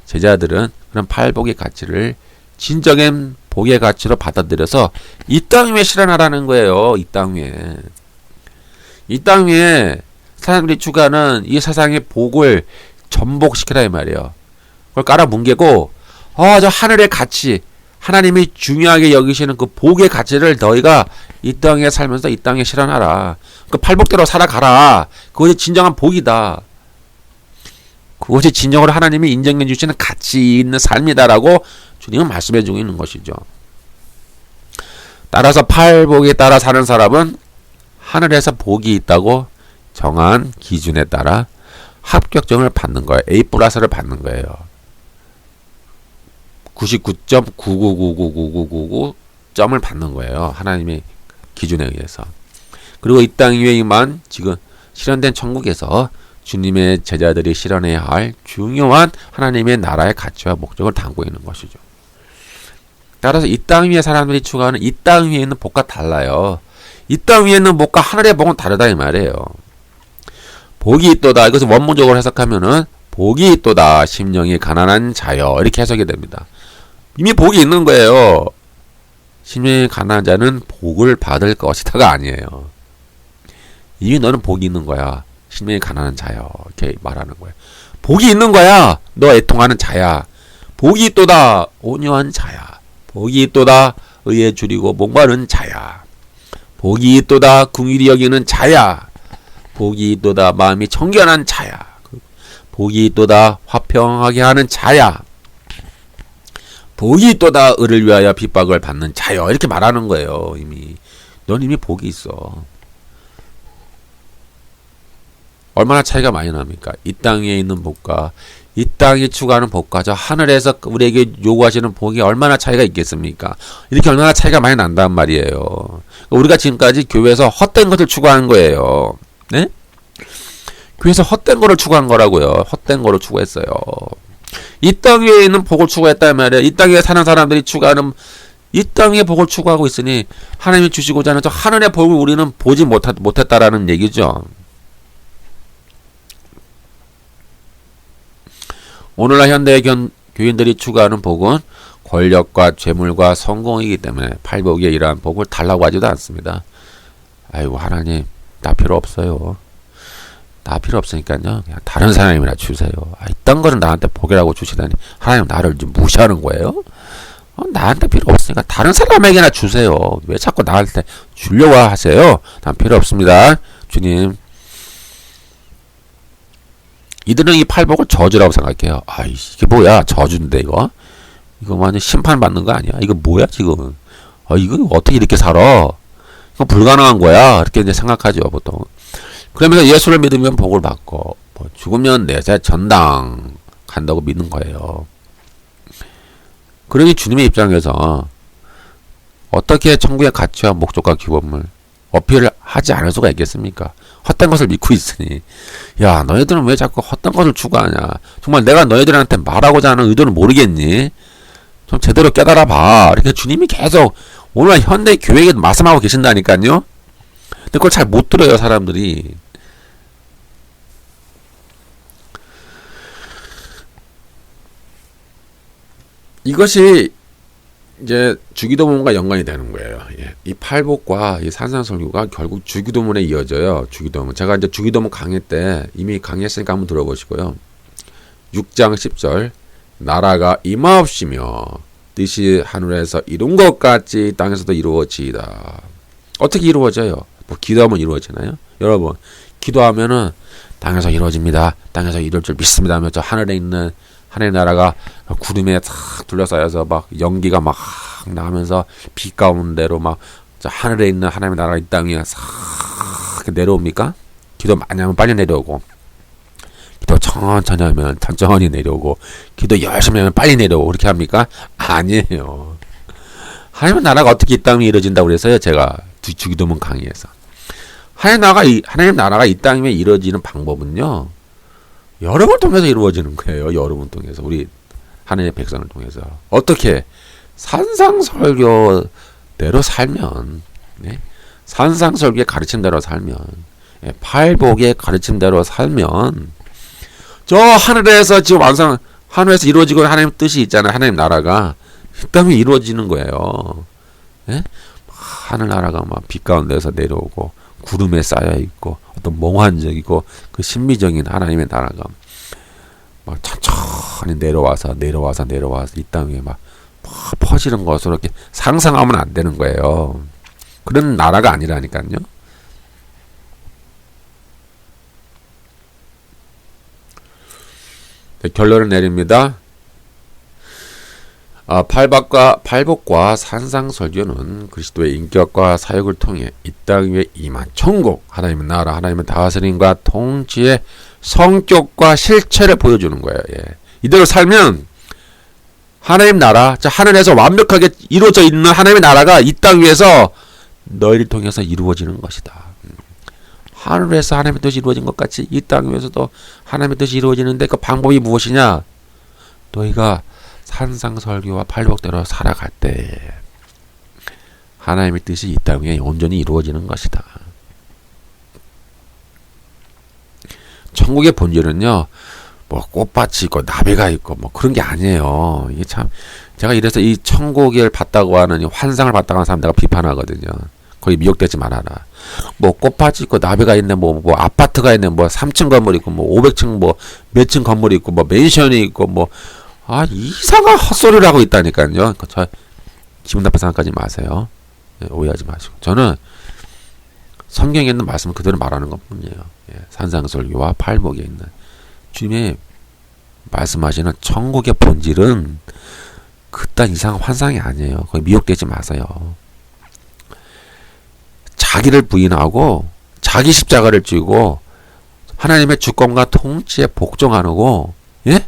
제자들은 그런 팔복의 가치를 진정한 복의 가치로 받아들여서 이 땅 위에 실현하라는 거예요. 이 땅 위에 이 땅 위에 사람들이 추구하는 이 세상의 복을 전복시키라 이 말이에요. 그걸 깔아 뭉개고 저 하늘의 가치, 하나님이 중요하게 여기시는 그 복의 가치를 너희가 이 땅에 살면서 이 땅에 실현하라. 그 팔복대로 살아가라. 그것이 진정한 복이다. 그것이 진정으로 하나님이 인정해 주시는 가치 있는 삶이다라고 주님은 말씀해 주고 있는 것이죠. 따라서 팔복에 따라 사는 사람은 하늘에서 복이 있다고 정한 기준에 따라 합격점을 받는 거예요. A+를 받는 거예요. 99.9999999점을 받는 거예요. 하나님의 기준에 의해서. 그리고 이 땅 위에만 지금 실현된 천국에서 주님의 제자들이 실현해야 할 중요한 하나님의 나라의 가치와 목적을 담고 있는 것이죠. 따라서 이 땅 위에 사람들이 추구하는 이 땅 위에 있는 복과 달라요. 이 땅 위에 있는 복과 하늘의 복은 다르다 이 말이에요. 복이 있도다. 이것을 원문적으로 해석하면은 복이 있도다. 심령이 가난한 자여. 이렇게 해석이 됩니다. 이미 복이 있는 거예요. 심령이 가난한 자는 복을 받을 것이다가 아니에요. 이미 너는 복이 있는 거야. 심령이 가난한 자여. 이렇게 말하는 거예요. 복이 있는 거야. 너 애통하는 자야. 복이 있도다. 온유한 자야. 복이 있도다. 의에 줄이고 목마른 자야. 복이 있도다. 긍휼히 여기는 자야. 복이 있도다. 마음이 청결한 자야. 복이 있도다. 화평하게 하는 자야. 복이 있도다. 의를 위하여 핍박을 받는 자여. 이렇게 말하는 거예요. 이미 넌 이미 복이 있어. 얼마나 차이가 많이 납니까? 이 땅 위에 있는 복과 이 땅이 추구하는 복과 저 하늘에서 우리에게 요구하시는 복이 얼마나 차이가 있겠습니까? 이렇게 얼마나 차이가 많이 난단 말이에요. 우리가 지금까지 교회에서 헛된 것을 추구하는 거예요. 네? 교회에서 헛된 거를 추구한 거라고요. 헛된 거를 추구했어요. 이 땅 위에 있는 복을 추구했단 말이에요. 이 땅에 사는 사람들이 추구하는 이 땅의 복을 추구하고 있으니 하나님이 주시고자 하는 저 하늘의 복을 우리는 보지 못했다라는 얘기죠. 오늘날 현대의 교인들이 추구하는 복은 권력과 재물과 성공이기 때문에 팔복의 이러한 복을 달라고 하지도 않습니다. 아이고 하나님 나 필요 없어요. 나 필요 없으니까요. 그냥 다른 사람이나 주세요. 이딴 거는 나한테 복이라고 주시다니 하나님 나를 좀 무시하는 거예요? 나한테 필요 없으니까 다른 사람에게나 주세요. 왜 자꾸 나한테 주려고 하세요? 난 필요 없습니다. 주님. 이들은 이 팔복을 저주라고 생각해요. 이게 뭐야? 저주인데 이거? 이거 완전 심판받는 거 아니야? 이거 뭐야 지금? 이거 어떻게 이렇게 살아? 이거 불가능한 거야. 이렇게 이제 생각하죠 보통. 그러면서 예수를 믿으면 복을 받고 죽으면 내세 전당 간다고 믿는 거예요. 그러니 주님의 입장에서 어떻게 천국의 가치와 목적과 규범을 어필을 하지 않을 수가 있겠습니까? 헛된 것을 믿고 있으니. 야 너희들은 왜 자꾸 헛된 것을 추구하냐. 정말 내가 너희들한테 말하고자 하는 의도는 모르겠니? 좀 제대로 깨달아 봐. 이렇게 주님이 계속 오늘 현대 교회에 말씀하고 계신다니까요. 근데 그걸 잘 못 들어요 사람들이. 이것이 이제 주기도문과 연관이 되는 거예요. 이 팔복과 이 산상설교가 결국 주기도문에 이어져요. 주기도문. 제가 이제 주기도문 강의 때 이미 강의했으니까 한번 들어보시고요. 6장 10절 나라가 임하옵시며 뜻이 하늘에서 이룬 것 같이 땅에서도 이루어지이다. 어떻게 이루어져요? 기도하면 이루어지나요? 여러분 기도하면은 땅에서 이루어집니다. 땅에서 이룰 줄 믿습니다 하며 저 하늘에 있는 하늘의 나라가 구름에 탁 둘러싸여서 막 연기가 막 나면서 비 가운데로 막 저 하늘에 있는 하나님의 나라가 이 땅에 싹 내려옵니까? 기도 많이 하면 빨리 내려오고 기도 천천히 하면 천천히 내려오고 기도 열심히 하면 빨리 내려오고 그렇게 합니까? 아니에요. 하나님의 나라가 어떻게 이 땅에 이루어진다고 그래서요. 제가 주기도문 강의에서 하나님 나라가 이 땅에 이루어지는 방법은요. 여러분을 통해서 이루어지는 거예요. 여러분 통해서 우리 하나님의 백성을 통해서 어떻게 산상설교대로 살면 산상설교의 가르침대로 살면 팔복의 가르침대로 살면 저 하늘에서 지금 하늘에서 이루어지고 하나님 뜻이 있잖아요. 하나님 나라가 이 땅에 이루어지는 거예요. 하늘 나라가 막 빛 가운데서 내려오고 구름에 쌓여 있고 어떤 몽환적이고 그 신비적인 하나님의 나라가 막 천천히 내려와서 이 땅에 막 퍼지는 것으로 이렇게 상상하면 안 되는 거예요. 그런 나라가 아니라니까요. 네, 결론을 내립니다. 팔복과 산상설교는 그리스도의 인격과 사역을 통해 이 땅 위에 임한 천국, 하나님의 나라, 하나님의 다스림과 통치의 성격과 실체를 보여주는 거예요. 예. 이대로 살면 하나님 나라, 하늘에서 완벽하게 이루어져 있는 하나님의 나라가 이 땅 위에서 너희를 통해서 이루어지는 것이다. 하늘에서 하나님의 뜻이 이루어진 것 같이 이 땅 위에서도 하나님의 뜻이 이루어지는데 그 방법이 무엇이냐? 너희가 산상설교와 팔복대로 살아갈 때 하나님의 뜻이 이 땅 위에 온전히 이루어지는 것이다. 천국의 본질은요, 뭐 꽃밭이 있고 나비가 있고 뭐 그런 게 아니에요. 이게 참 제가 이래서 이 천국을 봤다고 하는 이 환상을 봤다고 하는 사람 내가 비판하거든요. 거기 미혹되지 말아라. 뭐 꽃밭이 있고 나비가 있네, 뭐 아파트가 있네, 뭐 3층 건물 있고 뭐 500층 뭐 몇 층 건물이 있고 뭐 맨션이 있고 뭐 이상한 헛소리를 하고 있다니까요. 저 기분 나쁜 생각하지 마세요. 예, 오해하지 마시고. 저는 성경에 있는 말씀을 그대로 말하는 것뿐이에요. 예, 산상설교와 팔복에 있는 주님이 말씀하시는 천국의 본질은 그딴 이상한 환상이 아니에요. 거기 미혹되지 마세요. 자기를 부인하고 자기 십자가를 쥐고 하나님의 주권과 통치에 복종하고, 예?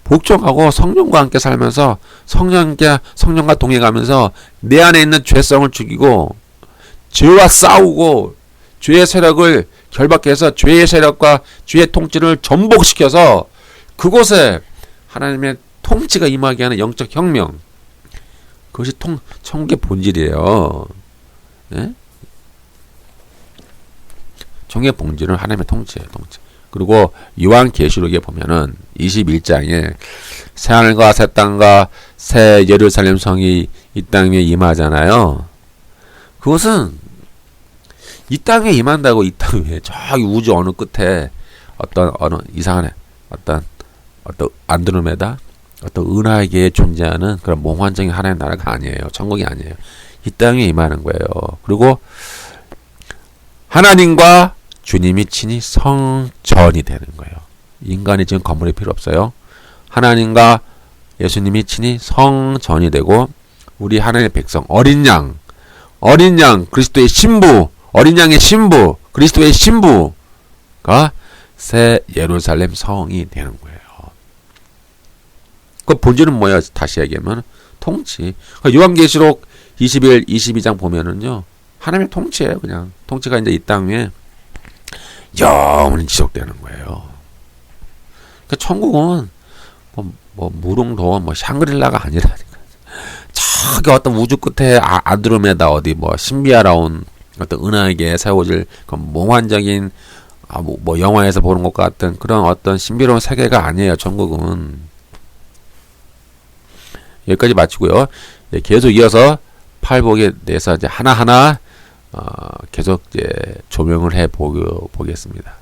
복종하고 성령과 함께 살면서 성령과 동행하면서 내 안에 있는 죄성을 죽이고 죄와 싸우고 죄의 세력을 결박해서 죄의 세력과 죄의 통치를 전복시켜서 그곳에 하나님의 통치가 임하게 하는 영적 혁명, 그것이 천국의 본질이에요. 예? 천국의 본질은 하나님의 통치예요. 통치. 그리고 요한계시록에 보면은 21장에 새하늘과 새 땅과 새 예루살렘 성이 이 땅 위에 임하잖아요. 그것은 이 땅에 임한다고 이 땅 위에 저기 우주 어느 끝에 어느 이상한 어떤 안드로메다 어떤 은하계에 존재하는 그런 몽환적인 하나의 나라가 아니에요. 천국이 아니에요. 이 땅에 임하는 거예요. 그리고 하나님과 주님이 친히 성전이 되는 거예요. 인간이 지금 건물이 필요 없어요. 하나님과 예수님이 친히 성전이 되고 우리 하나님의 백성 어린 양 그리스도의 신부, 어린 양의 신부, 그리스도의 신부가 새 예루살렘 성이 되는 거예요. 그 본질은 뭐야? 다시 얘기하면 통치. 요한계시록 21, 22장 보면은요, 하나님의 통치예요. 그냥 통치가 이제 이 땅 위에 영원히 지속되는 거예요. 그러니까 천국은 뭐 무릉도원 뭐 샹그릴라가 아니라니까. 저기 어떤 우주 끝에 안드로메다 어디 뭐 신비하라운 어떤 은하계 세워질 그런 몽환적인 뭐 영화에서 보는 것 같은 그런 어떤 신비로운 세계가 아니에요. 천국은. 여기까지 마치고요. 계속 이어서 팔복에 대해서 이제 하나하나 계속 이제 조명을 해 보겠습니다.